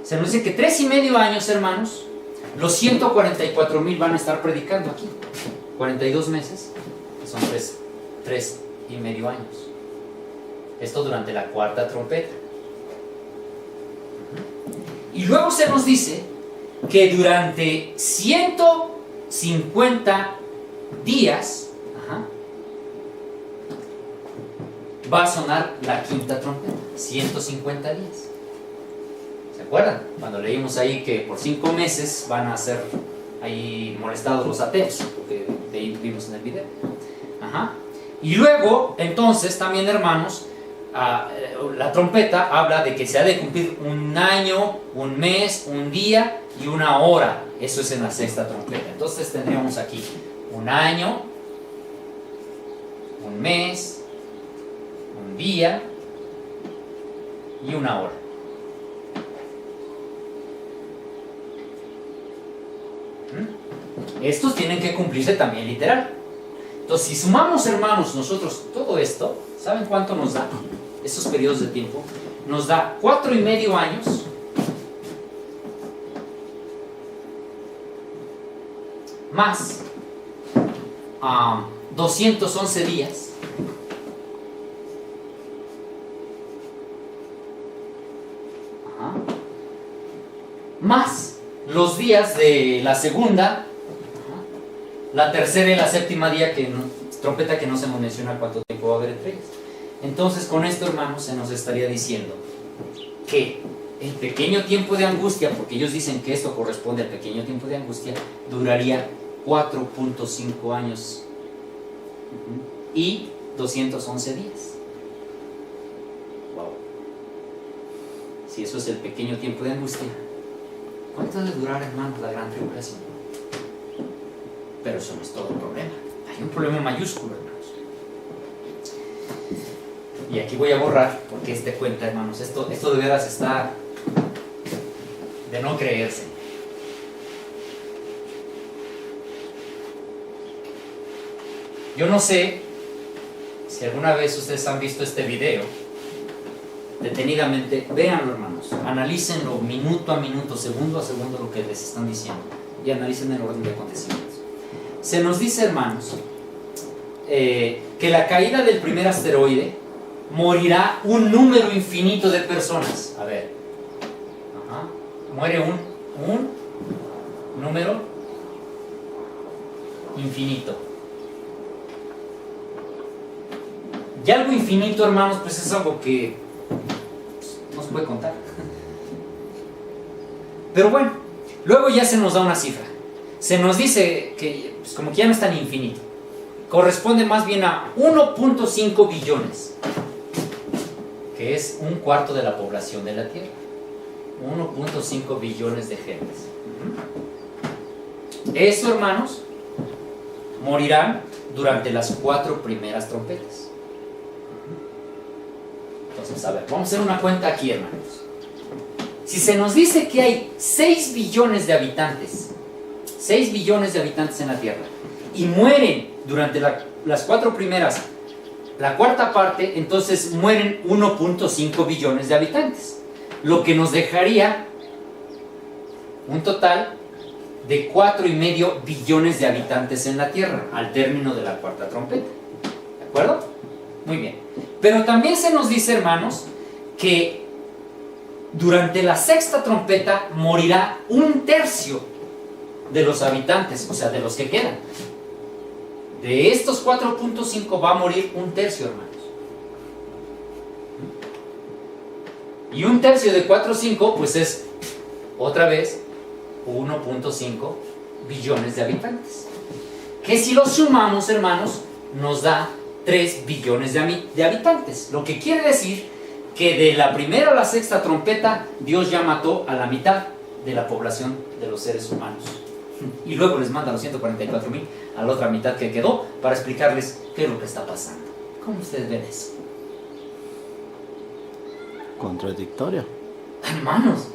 se nos dice que 3,5 años, hermanos, los 144,000 van a estar predicando aquí. 42 meses, que son 3,5 años. Esto durante la cuarta trompeta. Y luego se nos dice que durante 150 días va a sonar la quinta trompeta. 150 días. ¿Se acuerdan? Cuando leímos ahí que por 5 meses van a ser ahí molestados los ateos, porque de ahí vimos en el video. Y luego, entonces, también, hermanos, la trompeta habla de que se ha de cumplir 1 año, 1 mes, 1 día y 1 hora. Eso es en la sexta trompeta. Entonces tendríamos aquí 1 año, 1 mes, 1 día y 1 hora. Estos tienen que cumplirse también literal. Entonces, si sumamos, hermanos, nosotros todo esto, ¿saben cuánto nos da? Estos periodos de tiempo nos da 4,5 años más 211 días más los días de la segunda, la tercera y la séptima día trompeta, que no se nos menciona cuánto tiempo va a haber entre ellas. Entonces, con esto, hermanos, se nos estaría diciendo que el pequeño tiempo de angustia, porque ellos dicen que esto corresponde al pequeño tiempo de angustia, duraría 4,5 años y 211 días. Wow. Si eso es el pequeño tiempo de angustia, ¿cuánto debe durar, hermanos, la gran tribulación? Pero eso no es todo el problema. Hay un problema mayúsculo, hermanos. Y aquí voy a borrar, porque este cuenta, hermanos, esto de veras está de no creerse. Yo no sé Si alguna vez ustedes han visto este video, detenidamente, véanlo, hermanos, analícenlo minuto a minuto, segundo a segundo lo que les están diciendo y analicen el orden de acontecimientos. Se nos dice, hermanos, que la caída del primer asteroide morirá un número infinito de personas. A ver, muere un número infinito. Y algo infinito, hermanos, pues es algo que no se puede contar. Pero bueno, luego ya se nos da una cifra. Se nos dice que, pues, como que ya no es tan infinito, corresponde más bien a 1.5 billones, que es un cuarto de la población de la Tierra. 1.5 billones de gentes. Eso, hermanos, morirán durante las 4 primeras trompetas. Entonces, a ver, vamos a hacer una cuenta aquí, hermanos. Si se nos dice que hay 6 billones de habitantes, 6 billones de habitantes en la Tierra, y mueren durante las 4 primeras, la cuarta parte, entonces mueren 1.5 billones de habitantes, lo que nos dejaría un total de 4,5 billones de habitantes en la Tierra al término de la cuarta trompeta. ¿De acuerdo? Muy bien. Pero también se nos dice, hermanos, que durante la sexta trompeta morirá 1/3 de los habitantes, o sea, de los que quedan. De estos 4.5 va a morir 1/3, hermanos. Y 1/3 de 4.5, pues es, otra vez, 1.5 billones de habitantes. Que si los sumamos, hermanos, nos da 3 billones de habitantes. Lo que quiere decir que de la primera a la sexta trompeta, Dios ya mató a la mitad de la población de los seres humanos. Y luego les manda a los 144,000 a la otra mitad que quedó para explicarles qué es lo que está pasando. ¿Cómo ustedes ven eso? Contradictorio. Hermanos,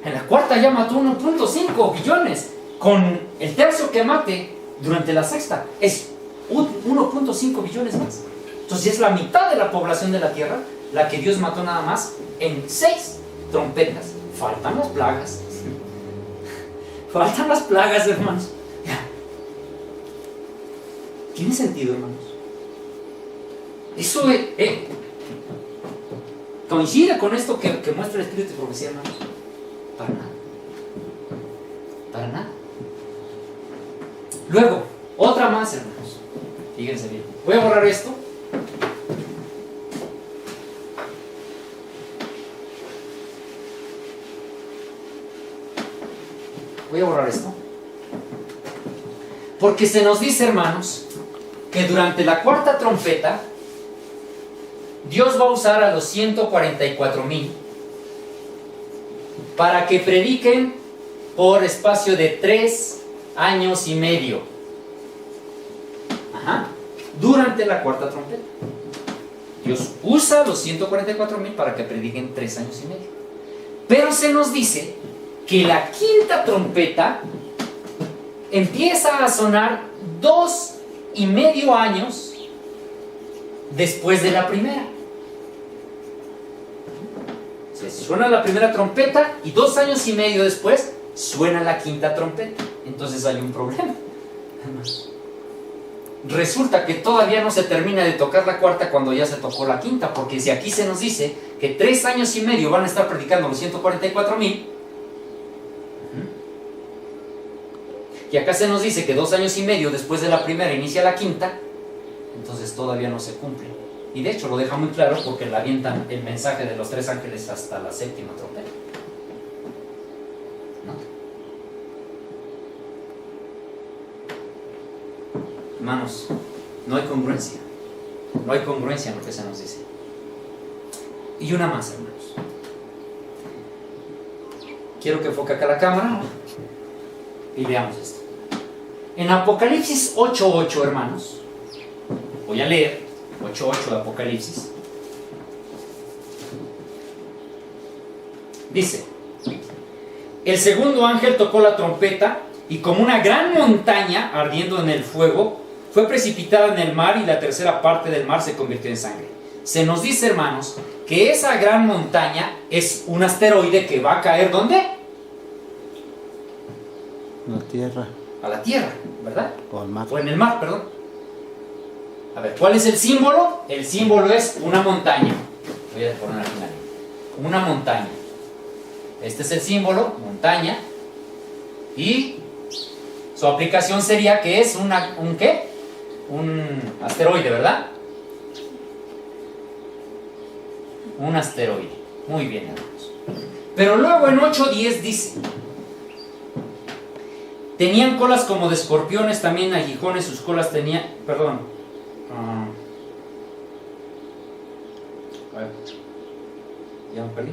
en la cuarta ya mató 1.5 billones. Con el tercio que mate durante la sexta es 1.5 billones más. Entonces es la mitad de la población de la Tierra la que Dios mató nada más en 6 trompetas. Faltan las plagas. Faltan las plagas, hermanos. ¿Tiene sentido, hermanos? Eso coincide con esto que muestra el Espíritu de Profecía, hermanos. Para nada. Para nada. Luego, otra más, hermanos. Fíjense bien. Voy a borrar esto. Voy a borrar esto. Porque se nos dice, hermanos, que durante la cuarta trompeta Dios va a usar a los 144,000 para que prediquen por espacio de 3 años y medio. Durante la cuarta trompeta. Dios usa a los 144,000 para que prediquen 3 años y medio. Pero se nos dice que la quinta trompeta empieza a sonar 2,5 años después de la primera. Se suena la primera trompeta y 2 años y medio después suena la quinta trompeta. Entonces hay un problema. Resulta que todavía no se termina de tocar la cuarta cuando ya se tocó la quinta, porque si aquí se nos dice que 3 años y medio van a estar predicando los 144,000, y acá se nos dice que 2 años y medio después de la primera inicia la quinta, entonces todavía no se cumple. Y de hecho lo deja muy claro porque le avientan el mensaje de los 3 ángeles hasta la séptima trompeta. ¿No? Hermanos, no hay congruencia. No hay congruencia en lo que se nos dice. Y una más, hermanos. Quiero que enfoque acá la cámara y veamos esto. En Apocalipsis 8:8, hermanos, voy a leer 8:8 de Apocalipsis. Dice: el segundo ángel tocó la trompeta y como una gran montaña ardiendo en el fuego fue precipitada en el mar y la tercera parte del mar se convirtió en sangre. Se nos dice, hermanos, que esa gran montaña es un asteroide que va a caer, ¿dónde? La tierra. A la tierra, ¿verdad? O al mar. O en el mar, perdón. A ver, ¿cuál es el símbolo? El símbolo es una montaña. Voy a poner aquí una montaña. Este es el símbolo, montaña. Y su aplicación sería que es ¿un qué? Un asteroide, ¿verdad? Un asteroide. Muy bien, hermanos. Pero luego en 8:10 dice: tenían colas como de escorpiones, también aguijones, sus colas tenían... Perdón. A ver. Ya me perdí.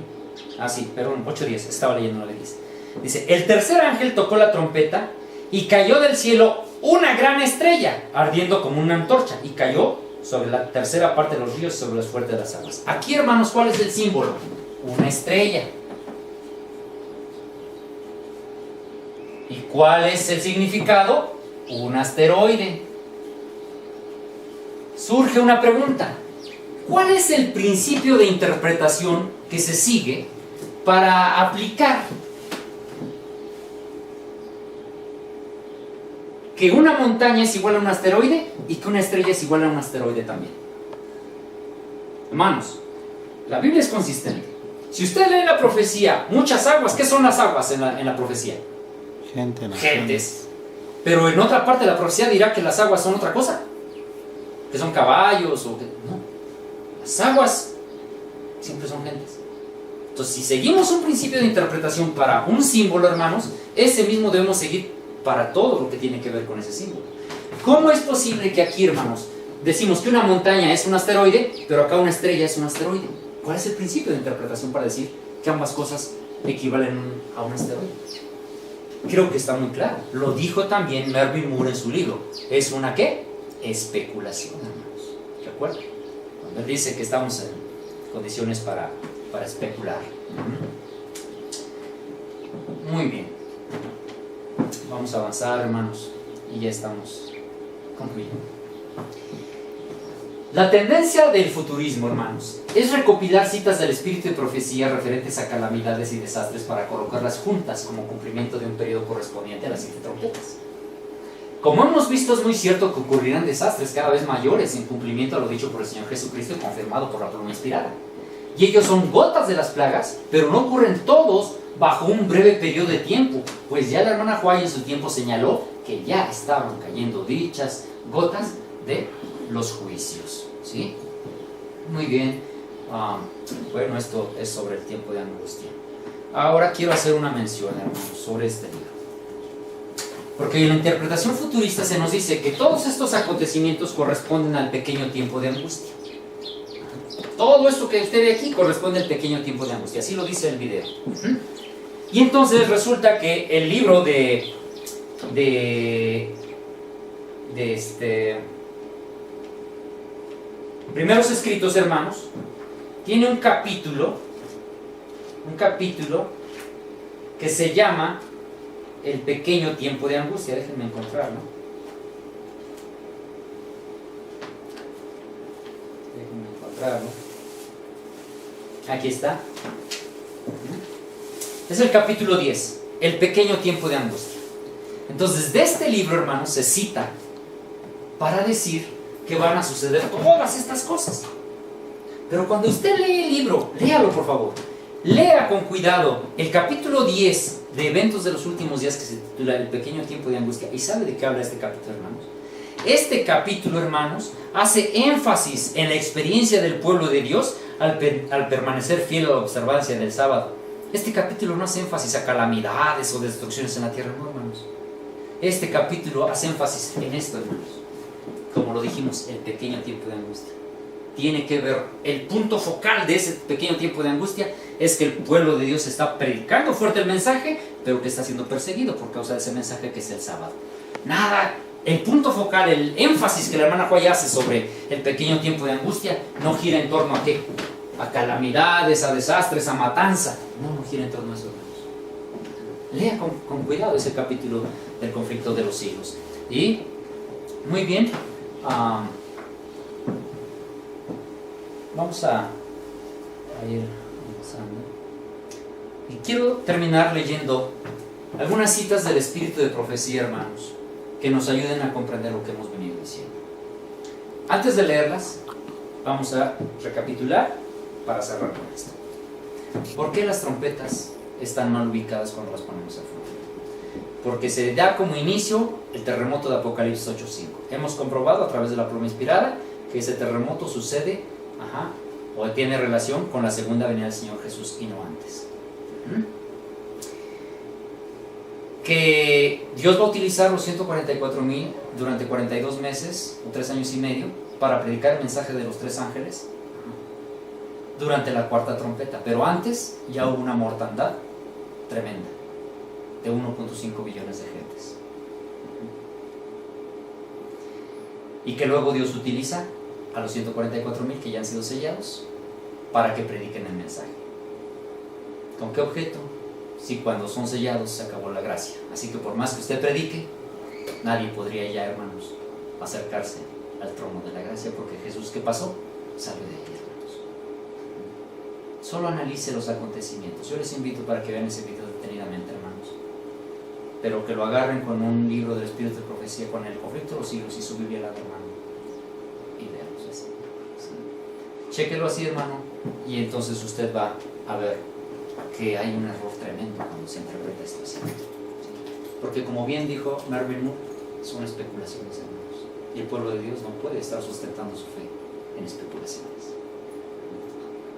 Sí, perdón, 8:10. Estaba leyendo la 10. Dice: el tercer ángel tocó la trompeta y cayó del cielo una gran estrella, ardiendo como una antorcha, y cayó sobre la tercera parte de los ríos, sobre las fuertes de las aguas. Aquí, hermanos, ¿cuál es el símbolo? Una estrella. ¿Y cuál es el significado? Un asteroide. Surge una pregunta: ¿cuál es el principio de interpretación que se sigue para aplicar que una montaña es igual a un asteroide y que una estrella es igual a un asteroide también? Hermanos, la Biblia es consistente. Si usted lee la profecía, muchas aguas, ¿qué son las aguas en la profecía? Gente, Gentes. Pero en otra parte de la profecía dirá que las aguas son otra cosa, que son caballos o que... No, las aguas siempre son gentes. Entonces, si seguimos un principio de interpretación para un símbolo, hermanos, ese mismo debemos seguir para todo lo que tiene que ver con ese símbolo. ¿Cómo es posible que aquí, hermanos, decimos que una montaña es un asteroide, pero acá una estrella es un asteroide? ¿Cuál es el principio de interpretación para decir que ambas cosas equivalen a un asteroide? Creo que está muy claro. Lo dijo también Mervyn Moore en su libro. ¿Es una qué? Especulación, hermanos. ¿De acuerdo? Cuando él dice que estamos en condiciones para especular. Muy bien. Vamos a avanzar, hermanos. Y ya estamos concluyendo. La tendencia del futurismo, hermanos, es recopilar citas del espíritu de profecía referentes a calamidades y desastres para colocarlas juntas como cumplimiento de un periodo correspondiente a las 7 trompetas. Como hemos visto, es muy cierto que ocurrirán desastres cada vez mayores en cumplimiento a lo dicho por el Señor Jesucristo y confirmado por la pluma inspirada. Y ellos son gotas de las plagas, pero no ocurren todos bajo un breve periodo de tiempo, pues ya la hermana Juárez en su tiempo señaló que ya estaban cayendo dichas gotas de los juicios. ¿Sí? Muy bien. Bueno, esto es sobre el tiempo de angustia. Ahora quiero hacer una mención, hermanos, sobre este libro. Porque en la interpretación futurista se nos dice que todos estos acontecimientos corresponden al pequeño tiempo de angustia. Todo esto que usted ve aquí corresponde al pequeño tiempo de angustia. Así lo dice el video. Y entonces resulta que el libro de Primeros Escritos, hermanos, tiene un capítulo que se llama El pequeño tiempo de angustia. Déjenme encontrarlo. Aquí está. Es el capítulo 10, El pequeño tiempo de angustia. Entonces, de este libro, hermanos, se cita para decir que van a suceder todas estas cosas. Pero cuando usted lee el libro, léalo por favor, lea con cuidado el capítulo 10 de Eventos de los Últimos Días, que se titula El pequeño tiempo de angustia. ¿Y sabe de qué habla este capítulo, hermanos? Este capítulo, hermanos, hace énfasis en la experiencia del pueblo de Dios al permanecer fiel a la observancia del sábado. Este capítulo no hace énfasis a calamidades o destrucciones en la tierra, no, hermanos. Este capítulo hace énfasis en esto, hermanos. Como lo dijimos, el pequeño tiempo de angustia. Tiene que ver, el punto focal de ese pequeño tiempo de angustia es que el pueblo de Dios está predicando fuerte el mensaje, pero que está siendo perseguido por causa de ese mensaje que es el sábado. Nada, el punto focal, el énfasis que la hermana Juárez hace sobre el pequeño tiempo de angustia no gira en torno a qué, a calamidades, a desastres, a matanza. No gira en torno a eso, hermanos. Lea con cuidado ese capítulo del conflicto de los siglos. Y, muy bien, Vamos a ir avanzando. Y quiero terminar leyendo algunas citas del espíritu de profecía, hermanos, que nos ayuden a comprender lo que hemos venido diciendo. Antes de leerlas, vamos a recapitular para cerrar con esto. ¿Por qué las trompetas están mal ubicadas cuando las ponemos al frente? Porque se da como inicio el terremoto de Apocalipsis 8:5. Hemos comprobado a través de la pluma inspirada que ese terremoto sucede o tiene relación con la segunda venida del Señor Jesús y no antes. Que Dios va a utilizar los 144,000 durante 42 meses o 3 años y medio para predicar el mensaje de los 3 ángeles durante la cuarta trompeta, pero antes ya hubo una mortandad tremenda de 1.5 billones de gentes, y que luego Dios utiliza a los 144,000 que ya han sido sellados para que prediquen el mensaje. ¿Con qué objeto? Si cuando son sellados se acabó la gracia. Así que por más que usted predique, nadie podría ya, hermanos, acercarse al trono de la gracia, porque Jesús, ¿qué pasó? Salió de ahí, hermanos. Solo analice los acontecimientos. Yo les invito para que vean ese video detenidamente, hermanos, pero que lo agarren con un libro del Espíritu de Profecía, con el conflicto de los siglos y su Biblia al lado, hermano, y veamos así. Chéquelo así, hermano, y entonces usted va a ver que hay un error tremendo cuando se interpreta esto así. Porque como bien dijo Marvin Moore, son especulaciones, hermanos, y el pueblo de Dios no puede estar sustentando su fe en especulaciones.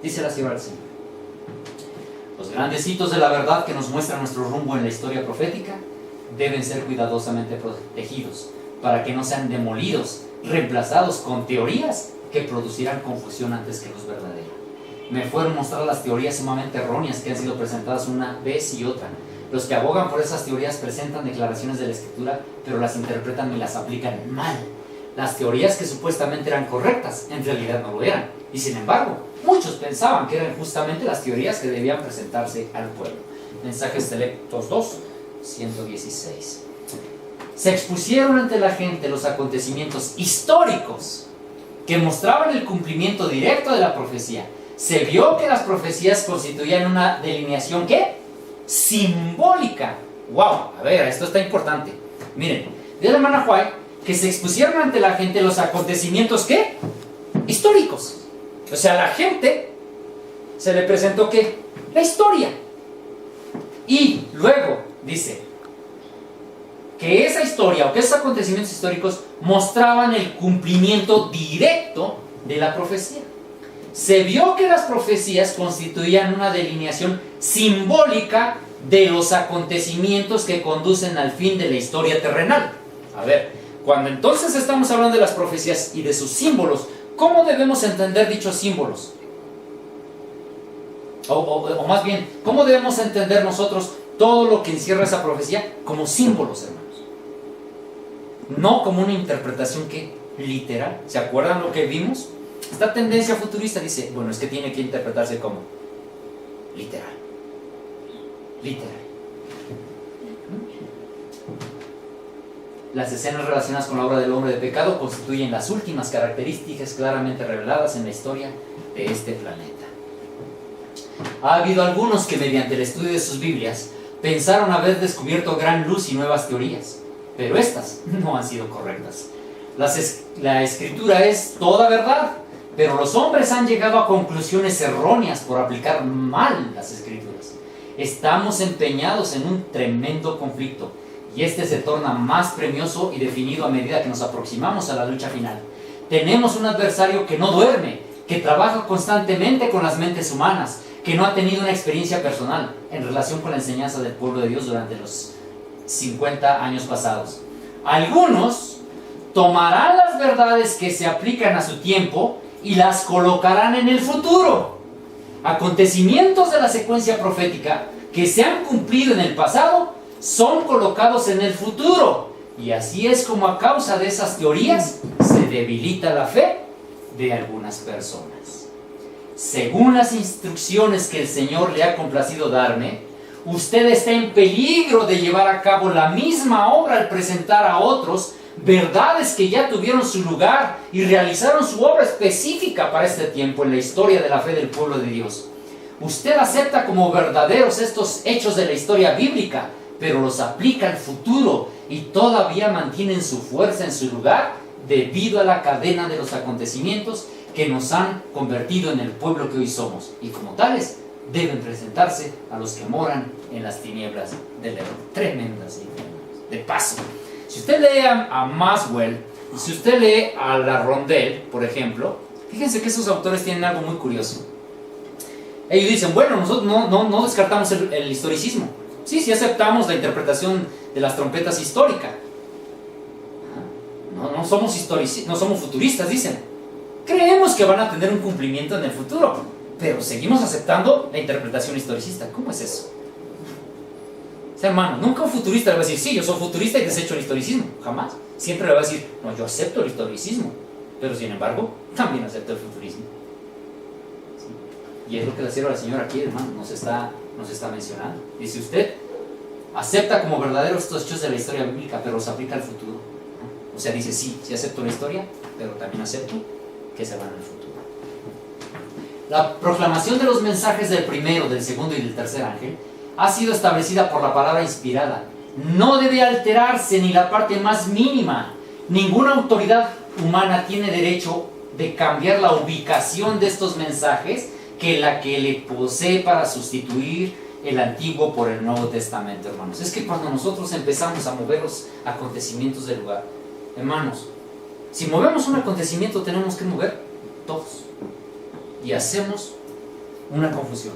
Dice la sierva del Señor: los grandes hitos de la verdad que nos muestran nuestro rumbo en la historia profética deben ser cuidadosamente protegidos para que no sean demolidos, reemplazados con teorías que producirán confusión antes que luz verdadera. Me fueron mostradas las teorías sumamente erróneas que han sido presentadas una vez y otra. Los que abogan por esas teorías presentan declaraciones de la Escritura, pero las interpretan y las aplican mal. Las teorías que supuestamente eran correctas, en realidad no lo eran. Y sin embargo, muchos pensaban que eran justamente las teorías que debían presentarse al pueblo. Mensajes Selectos 2, 116. Se expusieron ante la gente los acontecimientos históricos que mostraban el cumplimiento directo de la profecía. Se vio que las profecías constituían una delineación, ¿qué? Simbólica. ¡Wow! A ver, esto está importante. Miren, dice la hermana White que se expusieron ante la gente los acontecimientos, ¿qué? Históricos. O sea, a la gente se le presentó, ¿qué? La historia. Y luego dice que esa historia o que esos acontecimientos históricos mostraban el cumplimiento directo de la profecía. Se vio que las profecías constituían una delineación simbólica de los acontecimientos que conducen al fin de la historia terrenal. A ver, cuando entonces estamos hablando de las profecías y de sus símbolos, ¿cómo debemos entender dichos símbolos? O más bien, ¿cómo debemos entender nosotros todo lo que encierra esa profecía como símbolos, hermanos? No como una interpretación que literal. ¿Se acuerdan lo que vimos? Esta tendencia futurista dice, bueno, es que tiene que interpretarse como literal. Literal. Las escenas relacionadas con la obra del hombre de pecado constituyen las últimas características claramente reveladas en la historia de este planeta. Ha habido algunos que mediante el estudio de sus Biblias pensaron haber descubierto gran luz y nuevas teorías, pero estas no han sido correctas. La escritura es toda verdad, pero los hombres han llegado a conclusiones erróneas por aplicar mal las escrituras. Estamos empeñados en un tremendo conflicto, y este se torna más premioso y definido a medida que nos aproximamos a la lucha final. Tenemos un adversario que no duerme, que trabaja constantemente con las mentes humanas, que no ha tenido una experiencia personal en relación con la enseñanza del pueblo de Dios durante los 50 años pasados. Algunos tomarán las verdades que se aplican a su tiempo y las colocarán en el futuro. Acontecimientos de la secuencia profética que se han cumplido en el pasado son colocados en el futuro, y así es como a causa de esas teorías se debilita la fe de algunas personas. Según las instrucciones que el Señor le ha complacido darme, usted está en peligro de llevar a cabo la misma obra al presentar a otros verdades que ya tuvieron su lugar y realizaron su obra específica para este tiempo en la historia de la fe del pueblo de Dios. Usted acepta como verdaderos estos hechos de la historia bíblica, pero los aplica al futuro y todavía mantienen su fuerza en su lugar debido a la cadena de los acontecimientos que nos han convertido en el pueblo que hoy somos, y como tales deben presentarse a los que moran en las tinieblas del error. Tremendas y de paso. Si usted lee a Maxwell, y si usted lee a La Rondel, por ejemplo, fíjense que esos autores tienen algo muy curioso. Ellos dicen, bueno, nosotros no descartamos el historicismo. Sí aceptamos la interpretación de las trompetas histórica. No somos futuristas, dicen. Creemos que van a tener un cumplimiento en el futuro, pero seguimos aceptando la interpretación historicista. ¿Cómo es eso? O sea, hermano, nunca un futurista le va a decir, sí, yo soy futurista y desecho el historicismo. Jamás. Siempre le va a decir, no, yo acepto el historicismo, pero sin embargo, también acepto el futurismo. ¿Sí? Y es lo que le sirve a la señora aquí, hermano, nos está mencionando. Dice, usted acepta como verdaderos estos hechos de la historia bíblica, pero los aplica al futuro. O sea, dice, sí acepto la historia, pero también acepto que se van al futuro. La proclamación de los mensajes del primero, del segundo y del tercer ángel ha sido establecida por la palabra inspirada. No debe alterarse ni la parte más mínima. Ninguna autoridad humana tiene derecho de cambiar la ubicación de estos mensajes que la que le posee para sustituir el Antiguo por el Nuevo Testamento, hermanos. Es que cuando nosotros empezamos a mover los acontecimientos del lugar, hermanos, si movemos un acontecimiento tenemos que mover todos. Y hacemos una confusión.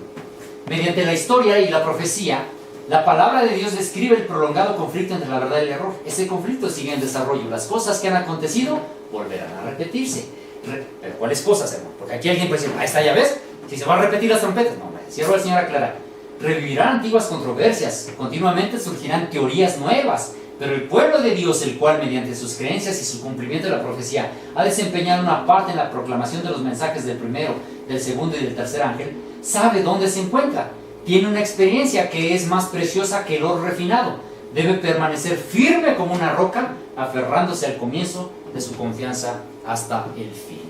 Mediante la historia y la profecía, la palabra de Dios describe el prolongado conflicto entre la verdad y el error. Ese conflicto sigue en desarrollo. Las cosas que han acontecido volverán a repetirse. ¿Pero cuáles cosas, hermano? Porque aquí alguien puede decir, ahí está, ya ves, si se van a repetir las trompetas. No, cierro al Señor aclara. Revivirán antiguas controversias. Continuamente surgirán teorías nuevas. Pero el pueblo de Dios, el cual mediante sus creencias y su cumplimiento de la profecía ha desempeñado una parte en la proclamación de los mensajes del primero, del segundo y del tercer ángel, sabe dónde se encuentra. Tiene una experiencia que es más preciosa que el oro refinado. Debe permanecer firme como una roca, aferrándose al comienzo de su confianza hasta el fin.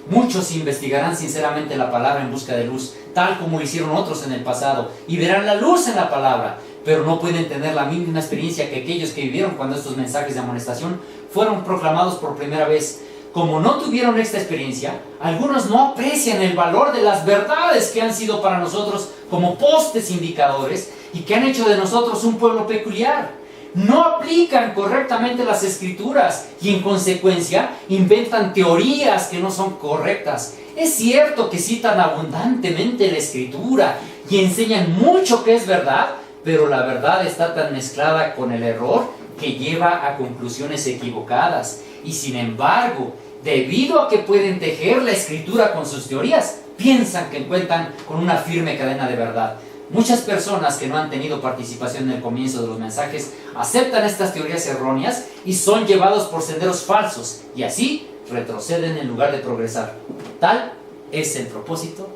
Muchos investigarán sinceramente la palabra en busca de luz, tal como lo hicieron otros en el pasado, y verán la luz en la palabra, pero no pueden tener la misma experiencia que aquellos que vivieron cuando estos mensajes de amonestación fueron proclamados por primera vez. Como no tuvieron esta experiencia, algunos no aprecian el valor de las verdades que han sido para nosotros como postes indicadores y que han hecho de nosotros un pueblo peculiar. No aplican correctamente las escrituras y en consecuencia inventan teorías que no son correctas. Es cierto que citan abundantemente la escritura y enseñan mucho que es verdad, pero la verdad está tan mezclada con el error que lleva a conclusiones equivocadas. Y sin embargo, debido a que pueden tejer la escritura con sus teorías, piensan que cuentan con una firme cadena de verdad. Muchas personas que no han tenido participación en el comienzo de los mensajes aceptan estas teorías erróneas y son llevados por senderos falsos y así retroceden en lugar de progresar. Tal es el propósito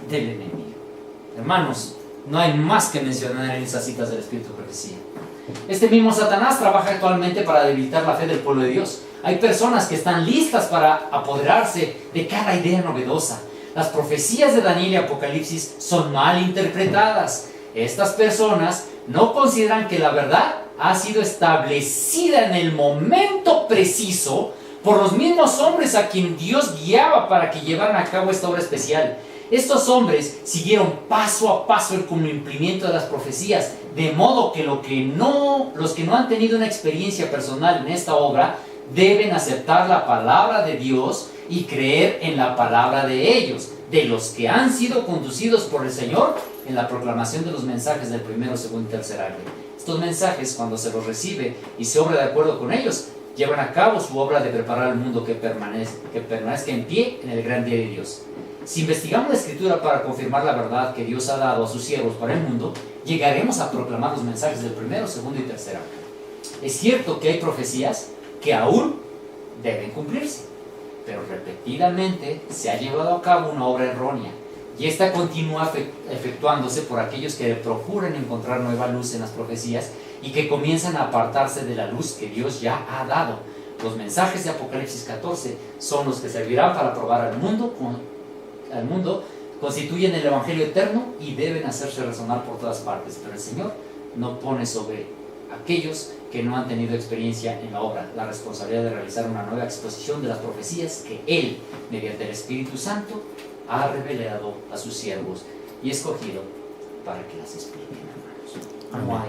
del enemigo. Hermanos, no hay más que mencionar en esas citas del Espíritu de Profecía. Este mismo Satanás trabaja actualmente para debilitar la fe del pueblo de Dios. Hay personas que están listas para apoderarse de cada idea novedosa. Las profecías de Daniel y Apocalipsis son mal interpretadas. Estas personas no consideran que la verdad ha sido establecida en el momento preciso por los mismos hombres a quien Dios guiaba para que llevaran a cabo esta obra especial. Estos hombres siguieron paso a paso el cumplimiento de las profecías, de modo que los que no han tenido una experiencia personal en esta obra deben aceptar la palabra de Dios y creer en la palabra de ellos, de los que han sido conducidos por el Señor en la proclamación de los mensajes del primero, segundo y tercer ángel. Estos mensajes, cuando se los recibe y se obra de acuerdo con ellos, llevan a cabo su obra de preparar al mundo que permanezca en pie en el gran día de Dios. Si investigamos la Escritura para confirmar la verdad que Dios ha dado a sus siervos para el mundo, llegaremos a proclamar los mensajes del primero, segundo y tercer ángel. Es cierto que hay profecías que aún deben cumplirse, pero repetidamente se ha llevado a cabo una obra errónea y esta continúa efectuándose por aquellos que procuran encontrar nueva luz en las profecías y que comienzan a apartarse de la luz que Dios ya ha dado. Los mensajes de Apocalipsis 14 son los que servirán para probar al mundo, constituyen el Evangelio eterno y deben hacerse resonar por todas partes. Pero el Señor no pone sobre aquellos que no han tenido experiencia en la obra la responsabilidad de realizar una nueva exposición de las profecías que Él, mediante el Espíritu Santo, ha revelado a sus siervos y escogido para que las expliquen, hermanos.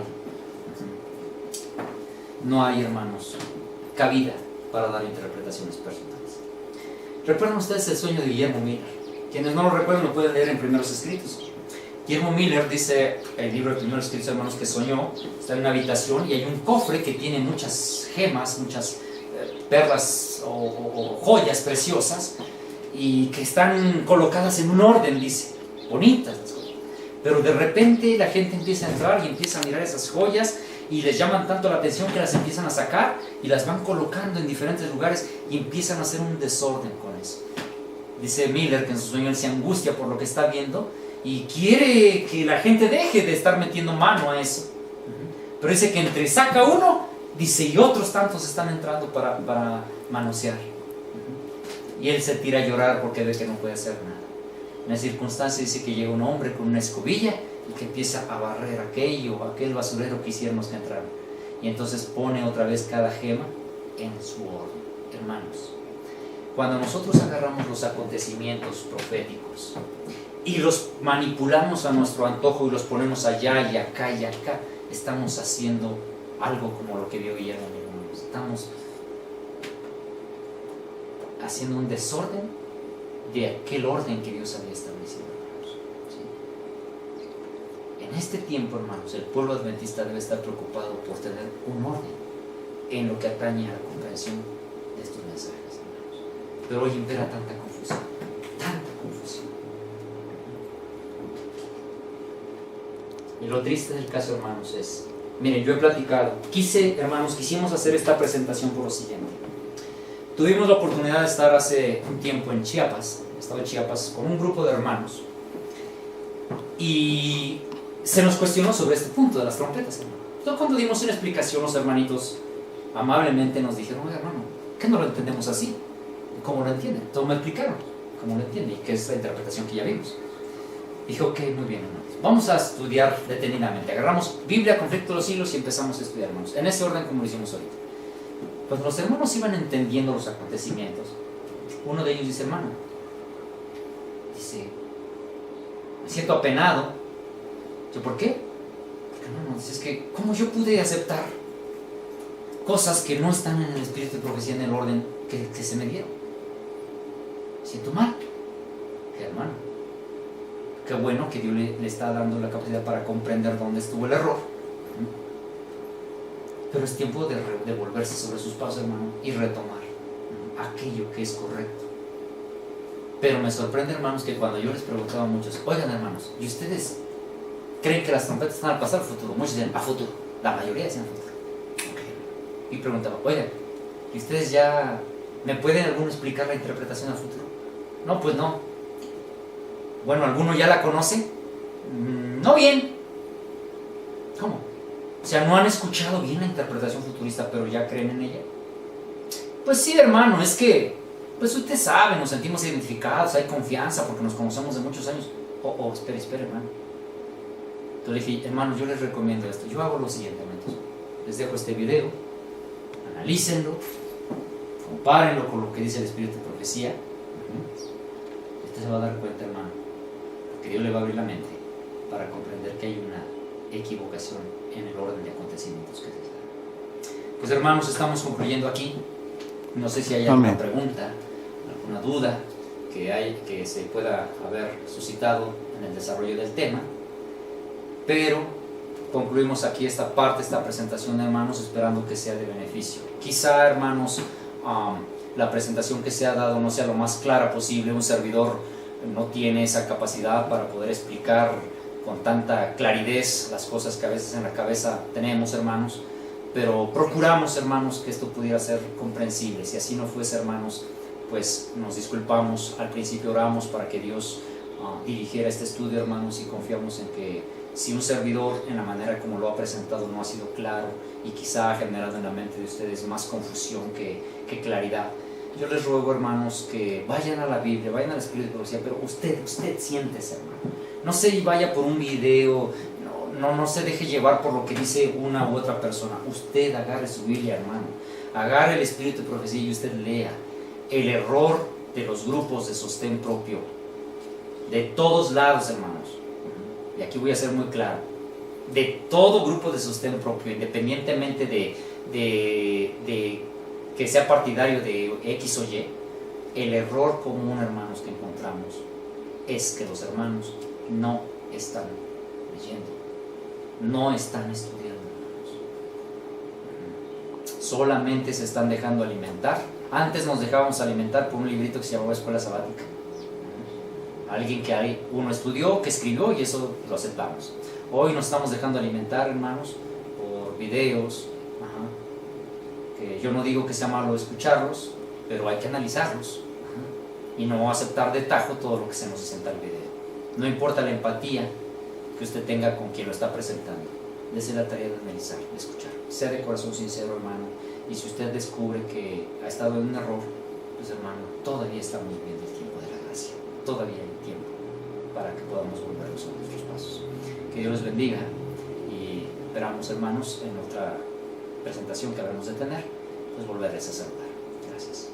No hay, hermanos, cabida para dar interpretaciones personales. ¿Recuerdan ustedes el sueño de Guillermo Miller? Quienes no lo recuerdan lo pueden leer en Primeros Escritos. Guillermo Miller dice, el libro de Primeros Escritos, hermanos, que soñó, está en una habitación y hay un cofre que tiene muchas gemas, muchas perlas o joyas preciosas y que están colocadas en un orden, dice, bonitas las cosas. Pero de repente la gente empieza a entrar y empieza a mirar esas joyas y les llaman tanto la atención que las empiezan a sacar y las van colocando en diferentes lugares y empiezan a hacer un desorden con eso. Dice Miller que en su sueño él se angustia por lo que está viendo y quiere que la gente deje de estar metiendo mano a eso. Pero dice que entre saca uno, dice, y otros tantos están entrando para manosear. Y él se tira a llorar porque ve que no puede hacer nada. En la circunstancia dice que llega un hombre con una escobilla y que empieza a barrer aquel basurero que hicieron los que entraron. Y entonces pone otra vez cada gema en su orden. Hermanos, cuando nosotros agarramos los acontecimientos proféticos y los manipulamos a nuestro antojo y los ponemos allá y acá, estamos haciendo algo como lo que vio Guillermo Miller. Estamos haciendo un desorden de aquel orden que Dios había establecido, hermanos. ¿Sí? En este tiempo, hermanos, el pueblo adventista debe estar preocupado por tener un orden en lo que atañe a la comprensión de estos mensajes, hermanos. Pero hoy impera tanta confusión. Y lo triste del caso, hermanos, es, miren, yo he platicado, quisimos hacer esta presentación por lo siguiente. Tuvimos la oportunidad de estar hace un tiempo en Chiapas, estaba en Chiapas con un grupo de hermanos, y se nos cuestionó sobre este punto de las trompetas, hermano. Entonces, cuando dimos una explicación, los hermanitos amablemente nos dijeron, oye, hermano, ¿qué no lo entendemos así? ¿Cómo lo entienden? Entonces me explicaron cómo lo entienden y qué es la interpretación que ya vimos. Dije, ok, muy bien, hermanos. Vamos a estudiar detenidamente. Agarramos Biblia, Conflicto de los Siglos y empezamos a estudiar, hermanos. En ese orden como lo hicimos ahorita. Pues los hermanos iban entendiendo los acontecimientos. Uno de ellos dice, hermano, dice, me siento apenado. Yo, ¿por qué? Porque, hermano, dice, es que, ¿cómo yo pude aceptar cosas que no están en el espíritu de profecía, en el orden que se me dieron? Me siento mal. ¿Qué, hermano? Qué bueno que Dios le está dando la capacidad para comprender dónde estuvo el error. Pero es tiempo de volverse sobre sus pasos, hermano, y retomar aquello que es correcto. Pero me sorprende, hermanos, que cuando yo les preguntaba a muchos, oigan, hermanos, ¿y ustedes creen que las trompetas están al pasado o al futuro? Muchos decían, a futuro. La mayoría decían futuro. Okay. Y preguntaba, oigan, ¿y ustedes ya me pueden alguno explicar la interpretación al futuro? No, pues no. Bueno, ¿alguno ya la conoce? No bien. ¿Cómo? O sea, ¿no han escuchado bien la interpretación futurista, pero ya creen en ella? Pues sí, hermano, es que, pues usted sabe, nos sentimos identificados, hay confianza porque nos conocemos de muchos años. Espera, hermano. Entonces le dije, hermano, yo les recomiendo esto. Yo hago lo siguiente, hermanos. Les dejo este video, analícenlo, compárenlo con lo que dice el Espíritu de Profecía. Usted se va a dar cuenta, hermano, que Dios le va a abrir la mente para comprender que hay una equivocación en el orden de acontecimientos que se da. Pues, hermanos, estamos concluyendo aquí. No sé si hay alguna pregunta, alguna duda que se pueda haber suscitado en el desarrollo del tema, pero concluimos aquí esta parte, esta presentación, hermanos, esperando que sea de beneficio. Quizá, hermanos, la presentación que se ha dado no sea lo más clara posible. Un servidor no tiene esa capacidad para poder explicar con tanta claridad las cosas que a veces en la cabeza tenemos, hermanos, pero procuramos, hermanos, que esto pudiera ser comprensible. Si así no fuese, hermanos, pues nos disculpamos. Al principio oramos para que Dios dirigiera este estudio, hermanos, y confiamos en que Si un servidor en la manera como lo ha presentado no ha sido claro y quizá ha generado en la mente de ustedes más confusión que claridad, yo les ruego, hermanos, que vayan a la Biblia, vayan al Espíritu de Profecía, pero usted siéntese, hermano. No se vaya por un video, no se deje llevar por lo que dice una u otra persona. Usted agarre su Biblia, hermano, agarre el Espíritu de Profecía y usted lea. El error de los grupos de sostén propio, de todos lados, hermanos, y aquí voy a ser muy claro, de todo grupo de sostén propio, independientemente de que sea partidario de X o Y, el error común, hermanos, que encontramos es que los hermanos no están leyendo, no están estudiando, hermanos. Solamente se están dejando alimentar. Antes nos dejábamos alimentar por un librito que se llamaba Escuela Sabática. Alguien que uno estudió, que escribió, y eso lo aceptamos. Hoy nos estamos dejando alimentar, hermanos, por videos, que yo no digo que sea malo escucharlos, pero hay que analizarlos, y no aceptar de tajo todo lo que se nos presenta en el video. No importa la empatía que usted tenga con quien lo está presentando, dése la tarea de analizar, de escuchar. Sea de corazón sincero, hermano, y si usted descubre que ha estado en un error, pues, hermano, todavía estamos viviendo el tiempo de la gracia, todavía hay tiempo para que podamos volvernos a nuestros pasos. Que Dios los bendiga, y esperamos, hermanos, en otra presentación que habremos de tener, pues volverles a saludar. Gracias.